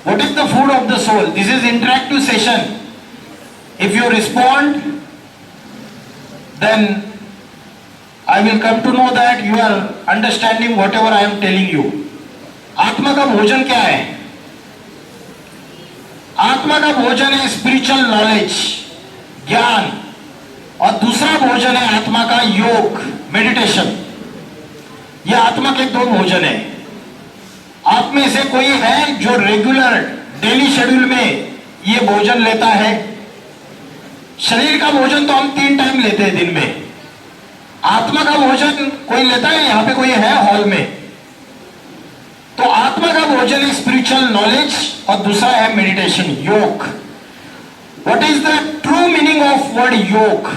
what is the food of the soul? This is interactive session. If you respond, then I will come to know that you are understanding whatever I am telling you. आत्मा का भोजन क्या है? आत्मा का भोजन है स्पिरिचुअल नॉलेज, ज्ञान, और दूसरा भोजन है आत्मा का योग, मेडिटेशन। यह आत्मा के दो भोजन है। आप में से कोई है जो रेगुलर डेली शेड्यूल में ये भोजन लेता है? शरीर का भोजन तो हम 3 टाइम लेते हैं दिन में। आत्मा का भोजन कोई लेता है? यहां पे कोई है हॉल में? तो आत्मा का भोजन है स्पिरिचुअल नॉलेज और दूसरा है मेडिटेशन, योग। What is the true meaning of word योग?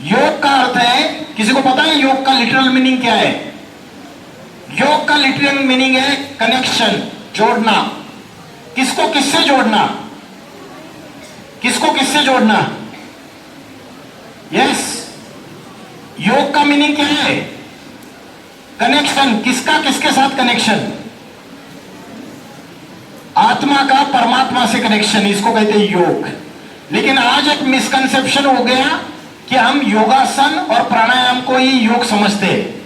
योग का अर्थ है, किसी को पता है योग का लिटरल मीनिंग क्या है? योग का लिटरल मीनिंग है कनेक्शन, जोड़ना। किसको किससे जोड़ना? किसको किससे जोड़ना? यस, योग का मीनिंग क्या है? कनेक्शन। किसका किसके साथ कनेक्शन? आत्मा का परमात्मा से कनेक्शन, इसको कहते हैं योग। लेकिन आज एक मिसकंसेप्शन हो गया कि हम योगासन और प्राणायाम को ही योग समझते हैं।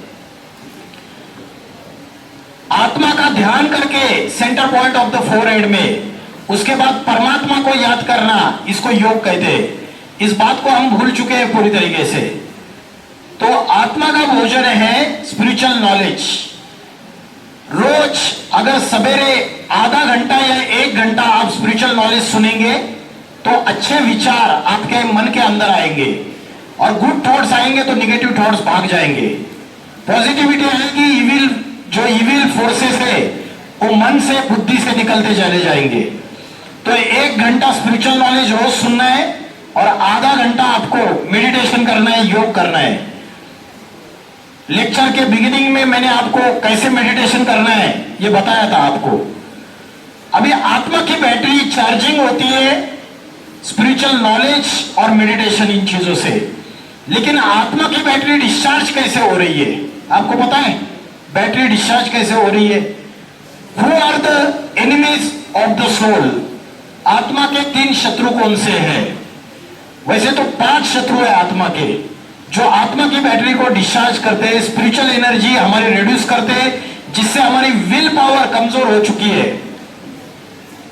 आत्मा का ध्यान करके centre point of the forehead में, उसके बाद परमात्मा को याद करना, इसको योग कहते हैं। इस बात को हम भूल चुके हैं पूरी तरीके से। तो आत्मा का भोजन है स्पिरिचुअल नॉलेज। रोज अगर सवेरे आधा घंटा या 1 घंटा आप स्पिरिचुअल नॉलेज सुनेंगे तो अच्छे विचार आपके मन के अंदर आएंगे और गुड थॉट्स आएंगे तो निगेटिव थॉट्स भाग जाएंगे। पॉजिटिविटी आएगी, जो इविल फोर्सेस है वो मन से, बुद्धि से निकलते चले जाएंगे। तो 1 घंटा स्पिरिचुअल नॉलेज रोज सुनना है और आधा घंटा आपको मेडिटेशन करना है, योग करना है। लेक्चर के बिगिनिंग में मैंने आपको कैसे मेडिटेशन करना है ये बताया था आपको। अभी आत्मा की बैटरी चार्जिंग होती है स्पिरिचुअल नॉलेज और मेडिटेशन, इन चीजों से। लेकिन आत्मा की बैटरी डिस्चार्ज कैसे हो रही है आपको पता है? बैटरी डिस्चार्ज कैसे हो रही है? Who are the enemies of the soul? आत्मा के 3 शत्रु कौन से हैं? वैसे तो 5 शत्रु है आत्मा के, जो आत्मा की बैटरी को डिस्चार्ज करते हैं, स्पिरिचुअल एनर्जी हमारी रिड्यूस करते हैं, जिससे हमारी विल पावर कमजोर हो चुकी है।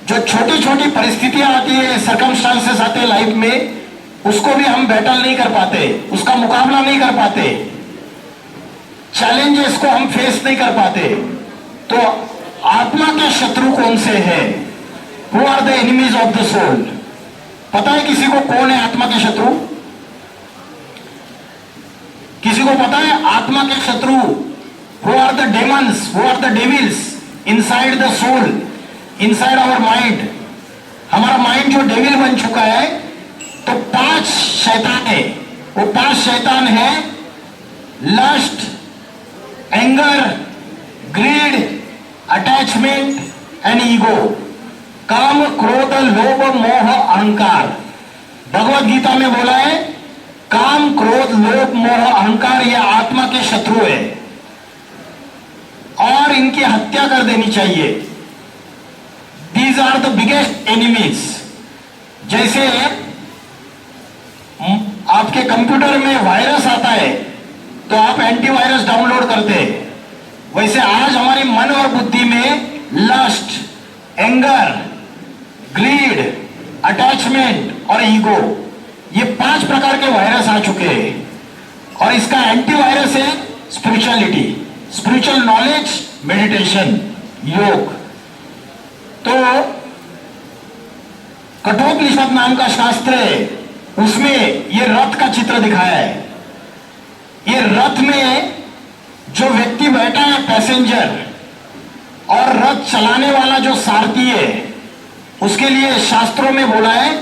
जो छोटी छोटी परिस्थितियां आती है, सर्कमस्टांसेस आते हैं लाइफ में, उसको भी हम बैटल नहीं कर पाते, उसका मुकाबला नहीं कर पाते, चैलेंजेस को हम फेस नहीं कर पाते। तो आत्मा के शत्रु कौन से हैं? Who are the enemies of the soul? पता है किसी को कौन है आत्मा के शत्रु? किसी को पता है आत्मा के शत्रु? Who are the demons, who are the devils inside the soul, inside our mind? हमारा माइंड जो डेविल बन चुका है, तो 5 शैतान है। वो 5 शैतान है lust, anger, greed, attachment and ego. काम, क्रोध, लोभ, मोह, अहंकार। भगवत गीता में बोला है काम, क्रोध, लोभ, मोह, अहंकार ये आत्मा के शत्रु है और इनकी हत्या कर देनी चाहिए। These are the biggest enemies. जैसे आपके कंप्यूटर में वायरस आता है तो आप एंटीवायरस डाउनलोड करते हैं, वैसे आज हमारे मन और बुद्धि में लस्ट, एंगर, ग्रीड, अटैचमेंट और ईगो, ये 5 प्रकार के वायरस आ चुके हैं। और इसका एंटीवायरस है स्पिरिचुअलिटी, स्पिरिचुअल नॉलेज, मेडिटेशन, योग। तो कठोपनिषद नाम का शास्त्र है, उसमें ये रथ का चित्र दिखाया है। ये रथ में जो व्यक्ति बैठा है पैसेंजर, और रथ चलाने वाला जो सारथी है, उसके लिए शास्त्रों में बोला है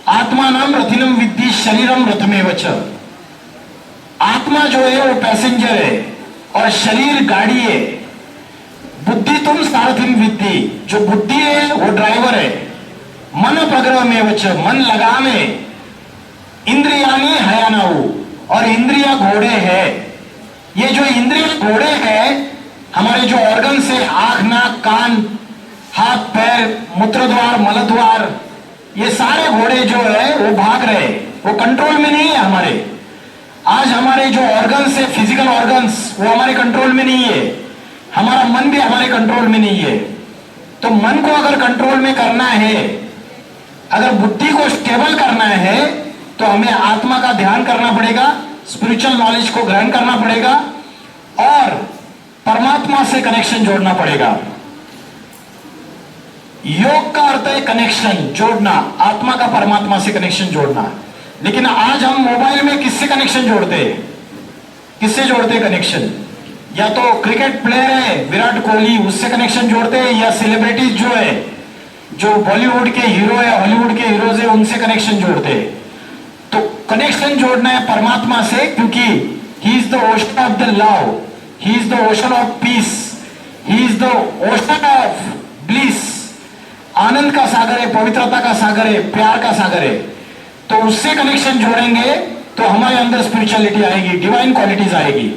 आत्मा नाम रथिनम विद्धि शरीरम रथमेव च। आत्मा जो है वो पैसेंजर है और शरीर गाड़ी है। बुद्धि तुम सारथिम विद्धि, जो बुद्धि है वो ड्राइवर है। मन प्रग्रह में वच, मन लगाम है। इंद्रियानी हयानाऊ, और इंद्रिया घोड़े है। ये जो इंद्रिया घोड़े हैं, हमारे जो ऑर्गन से आंख, नाक, कान, हाथ, पैर, मूत्रद्वार, मलद्वार, ये सारे घोड़े जो है वो भाग रहे, वो कंट्रोल में नहीं है हमारे। आज हमारे जो ऑर्गन्स है, फिजिकल ऑर्गन्स, वो हमारे कंट्रोल में नहीं है। हमारा मन भी हमारे कंट्रोल में नहीं है। तो मन को अगर कंट्रोल में करना है, अगर बुद्धि को स्टेबल करना है, तो हमें आत्मा का ध्यान करना पड़ेगा, स्पिरिचुअल नॉलेज को ग्रहण करना पड़ेगा और परमात्मा से कनेक्शन जोड़ना पड़ेगा। योग का अर्थ है कनेक्शन जोड़ना, आत्मा का परमात्मा से कनेक्शन जोड़ना। लेकिन आज हम मोबाइल में किससे कनेक्शन जोड़ते हैं? किससे जोड़ते हैं कनेक्शन? या तो क्रिकेट प्लेयर है विराट कोहली, उससे कनेक्शन जोड़ते हैं, या सेलिब्रिटीज जो है, जो बॉलीवुड के हीरो है, हॉलीवुड के हीरोज है, उनसे कनेक्शन जोड़ते हैं। तो कनेक्शन जोड़ना है परमात्मा से, क्योंकि he is the ocean of the love, he is the ocean of peace, he is the ocean of bliss. आनंद का सागर है, पवित्रता का सागर है, प्यार का सागर है। तो उससे कनेक्शन जोड़ेंगे तो हमारे अंदर स्पिरिचुअलिटी आएगी, डिवाइन क्वालिटीज आएगी।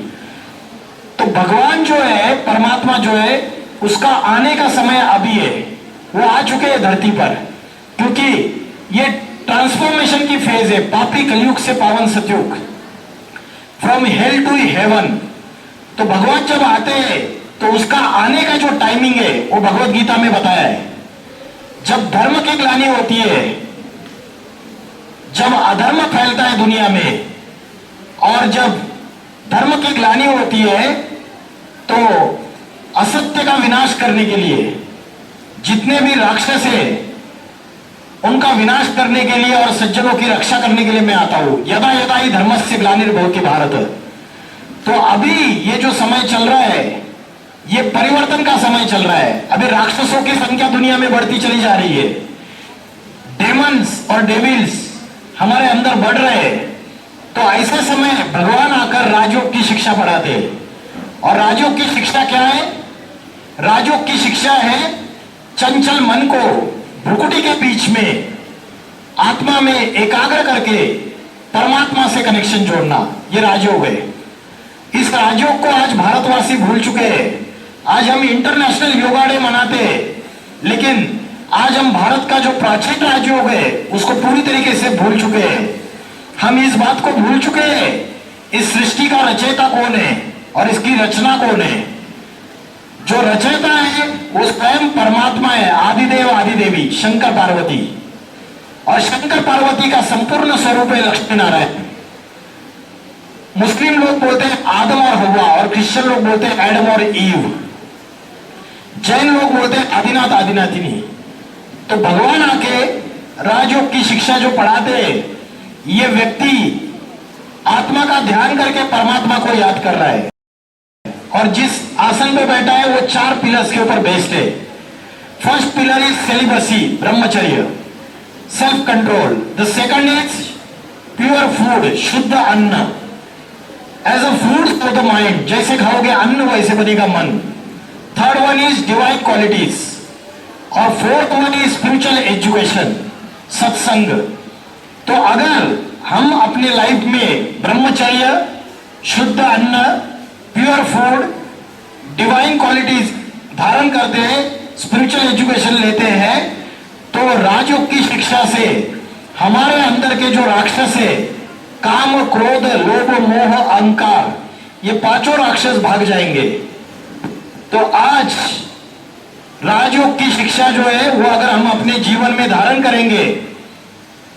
तो भगवान जो है, परमात्मा जो है, उसका आने का समय अभी है। वो आ चुके हैं धरती पर, क्योंकि ये ट्रांसफॉर्मेशन की फेज है, पापी कलयुग से पावन सतयुग, फ्रॉम हेल टू हेवन। तो भगवान जब आते हैं तो उसका आने का जो टाइमिंग है वो भगवत गीता में बताया है। जब धर्म की ग्लानि होती है, जब अधर्म फैलता है दुनिया में, और जब धर्म की ग्लानि होती है, तो असत्य का विनाश करने के लिए जितने भी राक्षस हैं उनका विनाश करने के लिए और सज्जनों की रक्षा करने के लिए मैं आता हूं। यदा यदा ही धर्मस्य ग्लानिर्भवति भारत। तो अभी ये जो समय चल रहा है, ये परिवर्तन का समय चल रहा है। अभी राक्षसों की संख्या दुनिया में बढ़ती चली जा रही है, डेमन्स और डेविल्स हमारे अंदर बढ़ रहे हैं। तो ऐसे समय भगवान आकर राजयोग की शिक्षा पढ़ाते हैं। और राजयोग की शिक्षा क्या है? राजयोग की शिक्षा है चंचल मन को भ्रुकुटी के बीच में आत्मा में एकाग्र करके परमात्मा से कनेक्शन जोड़ना, ये राजयोग है। इस राजयोग को आज भारतवासी भूल चुके हैं। आज हम इंटरनेशनल योगा डे मनाते हैं, लेकिन आज हम भारत का जो प्राचीन राजयोग है उसको पूरी तरीके से भूल चुके हैं। हम इस बात को भूल चुके हैं, इस सृष्टि का रचयिता कौन है और इसकी रचना कौन है। जो रचयिता है वो स्वयं परमात्मा है, आदिदेव आदिदेवी शंकर पार्वती। और शंकर पार्वती का संपूर्ण स्वरूप है लक्ष्मी नारायण। मुस्लिम लोग बोलते हैं आदम और हवा, और क्रिश्चियन लोग बोलते हैं एडम और ईव। जैन लोग बोलते हैं आदिनाथ आदिनाथिनी। तो भगवान आके राजयोग की शिक्षा जो पढ़ाते हैं, ये व्यक्ति आत्मा का ध्यान करके परमात्मा को याद कर रहा है। और जिस आसन पे बैठा है वो 4 पिलर्स के ऊपर बेस्ड है। First pillar is celibacy, brahmacharya, self control. The second is pure food, शुद्ध अन्न, as a food for the mind, जैसे खाओगे अन्न वैसे बनेगा मन। Third one is divine qualities, और fourth one is spiritual education, satsang. तो अगर हम अपने लाइफ में ब्रह्मचर्य, शुद्ध अन्न, प्योर फूड, डिवाइन क्वालिटीज धारण करते हैं, स्पिरिचुअल एजुकेशन लेते हैं, तो राजयोग की शिक्षा से हमारे अंदर के जो राक्षस है, काम, क्रोध, लोभ, मोह, अहंकार, ये 5 राक्षस भाग जाएंगे। तो आज राजयोग की शिक्षा जो है वो अगर हम अपने जीवन में धारण करेंगे,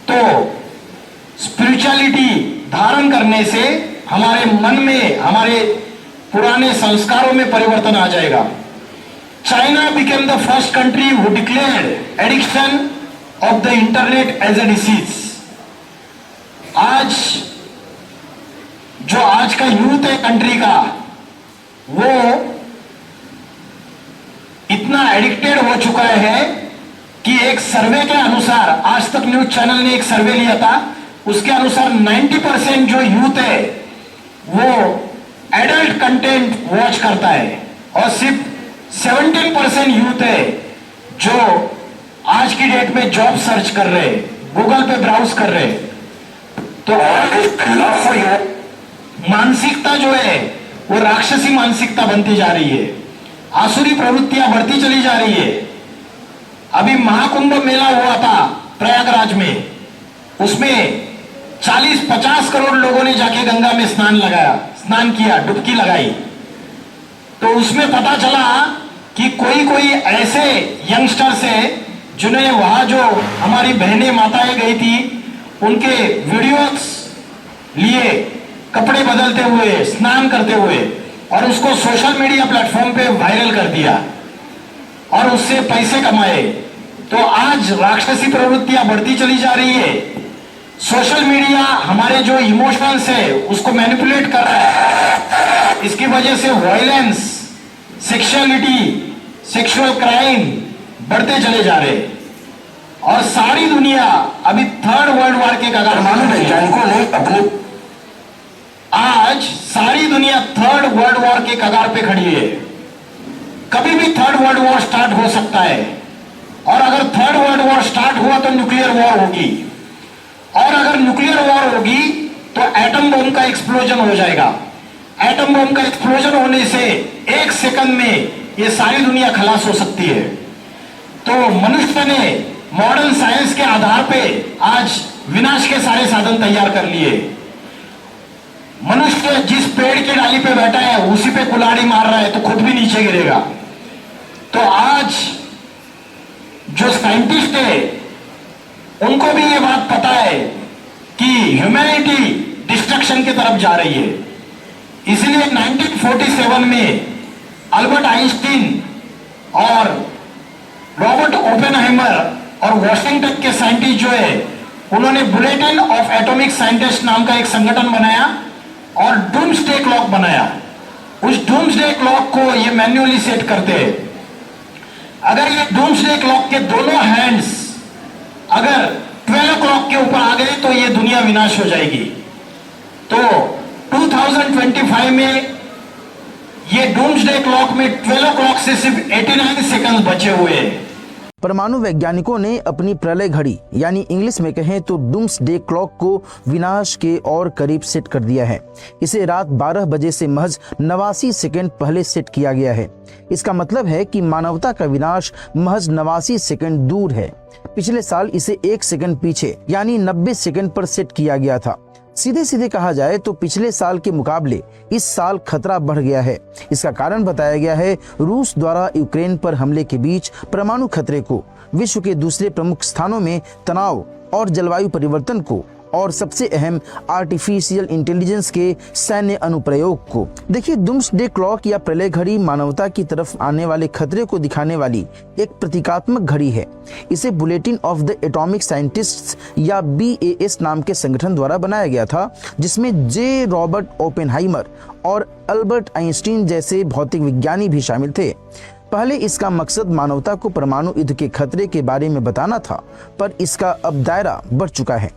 तो स्पिरिचुअलिटी धारण करने से हमारे मन में, हमारे पुराने संस्कारों में परिवर्तन आ जाएगा। China became the first country who declared addiction of the internet as a disease. आज जो आज का यूथ है कंट्री का, वो इतना एडिक्टेड हो चुका है कि एक सर्वे के अनुसार, आज तक न्यूज चैनल ने एक सर्वे लिया था, उसके अनुसार 90% जो यूथ है वो एडल्ट कंटेंट वॉच करता है और सिर्फ 17% यूथ है जो आज की डेट में जॉब सर्च कर रहे, गूगल पे ब्राउज कर रहे। तो मानसिकता जो है वो राक्षसी मानसिकता बनती जा रही है, आसुरी प्रवृत्तियां बढ़ती चली जा रही है। अभी महाकुंभ मेला हुआ था प्रयागराज में, उसमें 40-50 करोड़ लोगों ने जाके गंगा में स्नान किया, डुबकी लगाई। तो उसमें पता चला कि कोई ऐसे यंगस्टर्स है जिन्होंने वहां जो हमारी बहनें माताएं गई थी उनके वीडियोस लिए, कपड़े बदलते हुए, स्नान करते हुए, और उसको सोशल मीडिया प्लेटफॉर्म पे वायरल कर दिया और उससे पैसे कमाए। तो आज राक्षसी प्रवृत्तियां बढ़ती चली जा रही है। सोशल मीडिया हमारे जो इमोशंस है उसको मैनिपुलेट कर रहा है। इसकी वजह से वायलेंस, सेक्सुअलिटी, सेक्सुअल क्राइम बढ़ते चले जा रहे हैं और सारी दुनिया अभी थर्ड वर्ल्ड वॉर के कगार वैज्ञानिकों ने अपने, आज सारी दुनिया थर्ड वर्ल्ड वॉर के कगार पे खड़ी है। कभी भी थर्ड वर्ल्ड वॉर स्टार्ट हो सकता है और अगर थर्ड वर्ल्ड वॉर स्टार्ट हुआ तो न्यूक्लियर वॉर होगी, और अगर न्यूक्लियर वॉर होगी तो एटम बम का एक्सप्लोजन हो जाएगा। एटम बम का एक्सप्लोजन होने से 1 सेकंड में ये सारी दुनिया खलास हो सकती है। तो मनुष्य ने मॉडर्न साइंस के आधार पे आज विनाश के सारे साधन तैयार कर लिए। मनुष्य जिस पेड़ की डाली पे बैठा है उसी पे कुल्हाड़ी मार रहा है तो खुद भी नीचे गिरेगा। तो आज जो साइंटिस्ट है उनको भी ये बात पता है कि ह्यूमैनिटी डिस्ट्रक्शन की तरफ जा रही है। इसलिए 1947 में अल्बर्ट आइंस्टीन और रॉबर्ट ओपेनहाइमर और वॉशिंगटन के साइंटिस्ट जो है उन्होंने बुलेटिन ऑफ एटॉमिक साइंटिस्ट नाम का एक संगठन बनाया और डूम्सडे क्लॉक बनाया। उस डूम्सडे क्लॉक को ये मैन्युअली सेट करते हैं। अगर ये डूम्सडे क्लॉक के दोनों हैंड्स अगर 12 o'clock के ऊपर आ गए तो ये दुनिया विनाश हो जाएगी। तो 2025 में ये डूम्सडे क्लॉक में 12 o'clock से सिर्फ 89 सेकंड बचे हुए हैं। परमाणु वैज्ञानिकों ने अपनी प्रलय घड़ी यानी इंग्लिश में कहें तो डूम्सडे क्लॉक को विनाश के और करीब सेट कर दिया है। इसे रात 12 बजे से महज 89 सेकंड पहले सेट किया गया है। इसका मतलब है कि मानवता का विनाश महज 89 सेकंड दूर है। पिछले साल इसे 1 सेकंड पीछे यानी 90 सेकंड पर सेट किया गया था। सीधे सीधे कहा जाए तो पिछले साल के मुकाबले इस साल खतरा बढ़ गया है। इसका कारण बताया गया है रूस द्वारा यूक्रेन पर हमले के बीच परमाणु खतरे को, विश्व के दूसरे प्रमुख स्थानों में तनाव और जलवायु परिवर्तन को, और सबसे अहम आर्टिफिशियल इंटेलिजेंस के सैन्य अनुप्रयोग को। देखिए, डूम्सडे क्लॉक या प्रलय घड़ी मानवता की तरफ आने वाले खतरे को दिखाने वाली एक प्रतीकात्मक घड़ी है। इसे bulletin of the atomic scientists या BAS नाम के संगठन द्वारा बनाया गया था, जिसमें जे रॉबर्ट ओपेनहाइमर और अल्बर्ट आइंस्टीन जैसे भौतिक विज्ञानी भी शामिल थे। पहले इसका मकसद मानवता को परमाणु युद्ध के खतरे के बारे में बताना था, पर इसका अब दायरा बढ़ चुका है।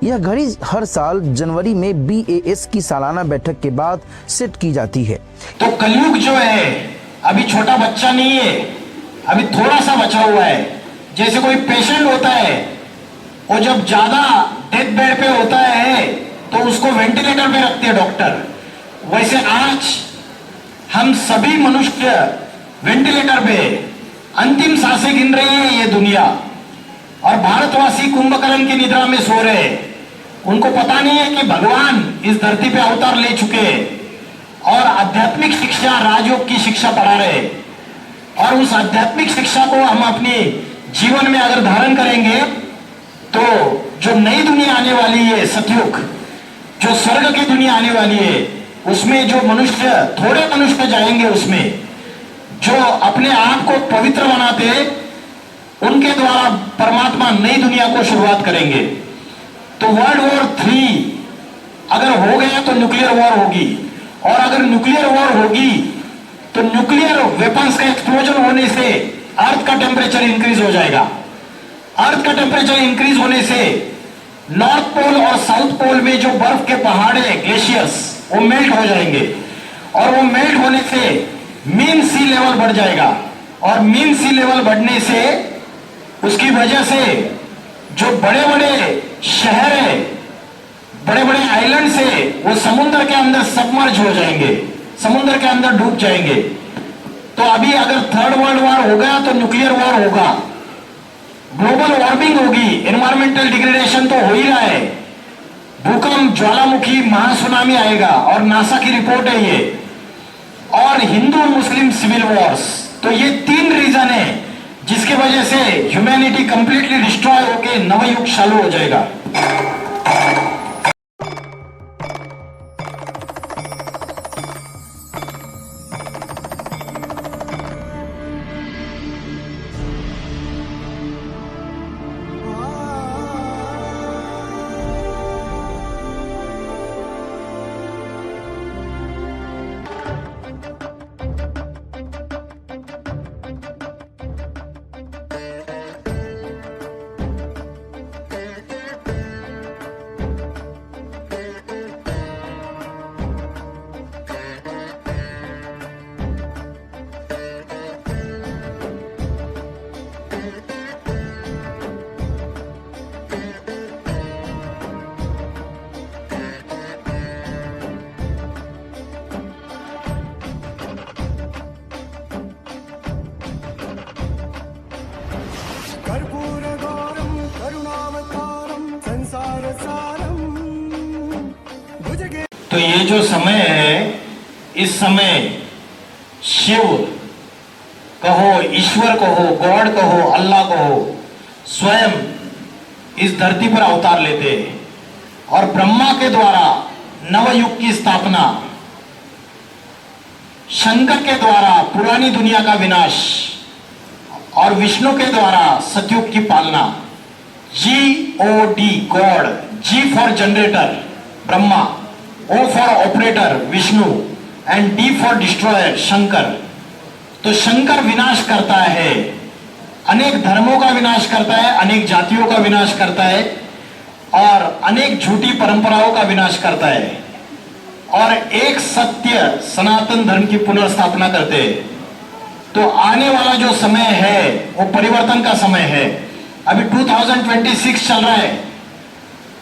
यह घड़ी हर साल जनवरी में BAS की सालाना बैठक के बाद सेट की जाती है। तो कलयुग जो है अभी छोटा बच्चा नहीं है, अभी थोड़ा सा बचा हुआ है। जैसे कोई पेशेंट होता है, वो जब ज्यादा डेथ बेड पे होता है तो उसको वेंटिलेटर पे रखते हैं डॉक्टर, वैसे आज हम सभी मनुष्य वेंटिलेटर पे अंतिम सांसें गिन रही है ये दुनिया, और भारतवासी कुंभकर्ण की निद्रा में सो रहे हैं। उनको पता नहीं है कि भगवान इस धरती पे अवतार ले चुके हैं और आध्यात्मिक शिक्षा, राजयोग की शिक्षा पढ़ा रहे हैं। और उस आध्यात्मिक शिक्षा को हम अपने जीवन में अगर धारण करेंगे तो जो नई दुनिया आने वाली है, सतयुग, जो स्वर्ग की दुनिया आने वाली है, उसमें जो मनुष्य, थोड़े मनुष्य जाएंगे उसमें, जो अपने आप को पवित्र बनाते, उनके द्वारा परमात्मा नई दुनिया को शुरुआत करेंगे। तो वर्ल्ड वॉर 3 अगर हो गया तो न्यूक्लियर वॉर होगी, और अगर न्यूक्लियर वॉर होगी तो न्यूक्लियर वेपन्स का एक्सप्लोजन होने से अर्थ का टेम्परेचर इंक्रीज हो जाएगा। अर्थ का टेम्परेचर इंक्रीज होने से नॉर्थ पोल और साउथ पोल में जो बर्फ के पहाड़ है, ग्लेशियर्स, वो मेल्ट हो जाएंगे, और वो मेल्ट होने से मीन सी लेवल बढ़ जाएगा, और मीन सी लेवल बढ़ने से उसकी वजह से जो बड़े बड़े शहर है, बड़े बड़े आइलैंड से, वो समुद्र के अंदर सबमर्ज हो जाएंगे, समुद्र के अंदर डूब जाएंगे। तो अभी अगर थर्ड वर्ल्ड वॉर हो गया तो न्यूक्लियर वॉर होगा, ग्लोबल वार्मिंग होगी, एनवायरमेंटल डिग्रेडेशन तो हो ही रहा है, भूकंप, ज्वालामुखी, महासुनामी आएगा, और नासा की रिपोर्ट है ये, और हिंदू मुस्लिम सिविल वॉर्स। तो ये 3 रीजन है जिसकी वजह से ह्यूमैनिटी कंप्लीटली डिस्ट्रॉय होके नवयुग चालू हो जाएगा। कर्पूरगौरं करुणावतारं संसारसारं भुजगे। तो ये जो समय है, इस समय शिव कहो, ईश्वर कहो, गॉड कहो, अल्लाह कहो, स्वयं इस धरती पर अवतार लेते हैं, और ब्रह्मा के द्वारा नवयुग की स्थापना, शंकर के द्वारा पुरानी दुनिया का विनाश, और विष्णु के द्वारा सतयुग की पालना। GOD God, G for generator Brahma, O for operator Vishnu, and D for destroyer Shankar. तो शंकर विनाश करता है, अनेक धर्मों का विनाश करता है, अनेक जातियों का विनाश करता है, और अनेक झूठी परंपराओं का विनाश करता है, और एक सत्य सनातन धर्म की पुनर्स्थापना करते हैं। तो आने वाला जो समय है वो परिवर्तन का समय है। अभी 2026 चल रहा है,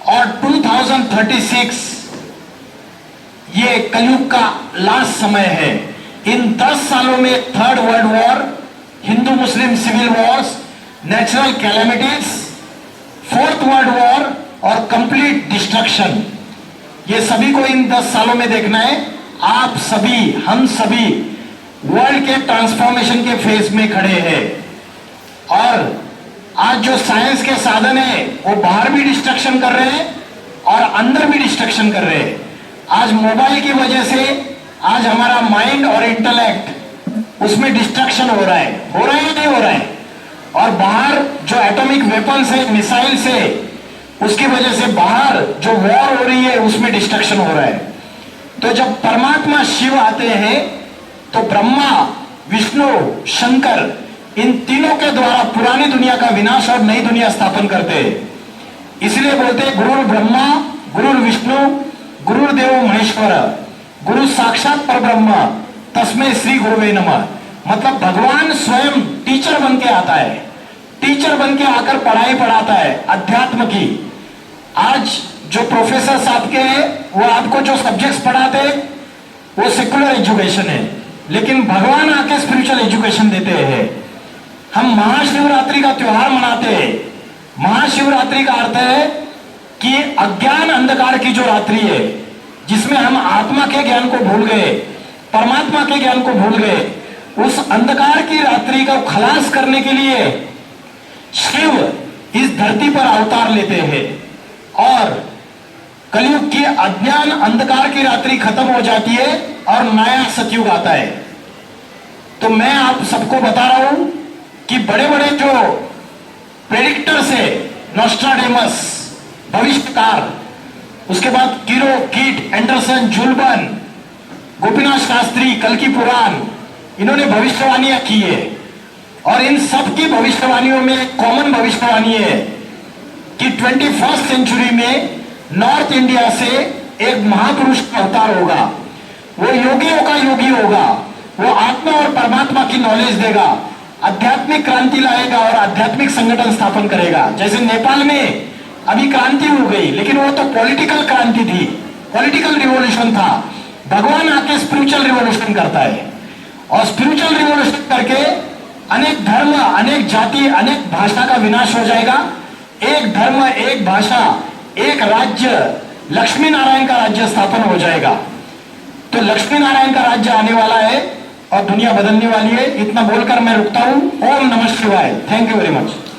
और 2036 ये कलयुग का लास्ट समय है। इन 10 सालों में third world war, Hindu Muslim civil wars, natural calamities, fourth world war, और कंप्लीट डिस्ट्रक्शन, ये सभी को इन 10 सालों में देखना है। आप सभी, हम सभी वर्ल्ड के ट्रांसफॉर्मेशन के फेज में खड़े हैं, और आज जो साइंस के साधन है वो बाहर भी डिस्ट्रक्शन कर रहे हैं और अंदर भी डिस्ट्रक्शन कर रहे हैं। आज मोबाइल की वजह से आज हमारा माइंड और इंटेलेक्ट उसमें डिस्ट्रक्शन हो रहा है या नहीं हो रहा है, और बाहर जो एटॉमिक वेपन्स है, मिसाइल से, उसकी वजह से बाहर जो वॉर हो रही है उसमें डिस्ट्रक्शन हो रहा है। तो जब परमात्मा शिव आते हैं तो ब्रह्मा, विष्णु, शंकर, इन तीनों के द्वारा पुरानी दुनिया का विनाश और नई दुनिया स्थापन करते हैं। इसलिए बोलते हैं गुरु ब्रह्मा, गुरु विष्णु, गुरुदेव महेश्वर, गुरु साक्षात परब्रह्म, तस्मै श्री गुरुवे नमः। मतलब भगवान स्वयं टीचर बन के आता है, टीचर बन के आकर पढ़ाई पढ़ाता है अध्यात्म की। आज जो प्रोफेसर साहब के हैं वो आपको जो सब्जेक्ट्स पढ़ाते हैं वो सेकुलर एजुकेशन है, लेकिन भगवान आके स्पिरिचुअल एजुकेशन देते हैं। हम महाशिवरात्रि का त्योहार मनाते हैं। महाशिवरात्रि का अर्थ है कि अज्ञान अंधकार की जो रात्रि है, जिसमें हम आत्मा के ज्ञान को भूल गए, परमात्मा के ज्ञान को भूल गए, उस अंधकार की रात्रि का खलास करने के लिए शिव इस धरती पर अवतार लेते हैं। और कलयुग की अज्ञान अंधकार की रात्रि खत्म हो जाती है और नया सतयुग आता है। तो मैं आप सबको बता रहा हूं कि बड़े बड़े जो प्रेडिक्टर्स है, नोस्ट्राडेमस भविष्यकार, उसके बाद कीरो, कीट, एंडरसन, जुल्बन, गोपीनाथ शास्त्री, कल्कि पुराण, इन्होंने भविष्यवाणियां की है। और इन सब की भविष्यवाणियों में एक कॉमन भविष्यवाणी है कि 21st सेंचुरी में नॉर्थ इंडिया से एक महापुरुष का अवतार होगा। वो योगियों का योगी होगा, वो आत्मा और परमात्मा की नॉलेज देगा, आध्यात्मिक क्रांति लाएगा और आध्यात्मिक संगठन स्थापन करेगा। जैसे नेपाल में अभी क्रांति हो गई, लेकिन वो तो पॉलिटिकल क्रांति थी, पॉलिटिकल रिवॉल्यूशन था। भगवान आके स्पिरिचुअल रिवॉल्यूशन करता है, और स्पिरिचुअल रिवॉल्यूशन करके अनेक धर्म, अनेक जाति, अनेक भाषा का विनाश हो जाएगा। एक धर्म, एक भाषा, एक राज्य, लक्ष्मी नारायण का राज्य स्थापन हो जाएगा। तो लक्ष्मी नारायण का राज्य आने वाला है और दुनिया बदलने वाली है। इतना बोलकर मैं रुकता हूं। ओम नमः शिवाय। Thank you very much.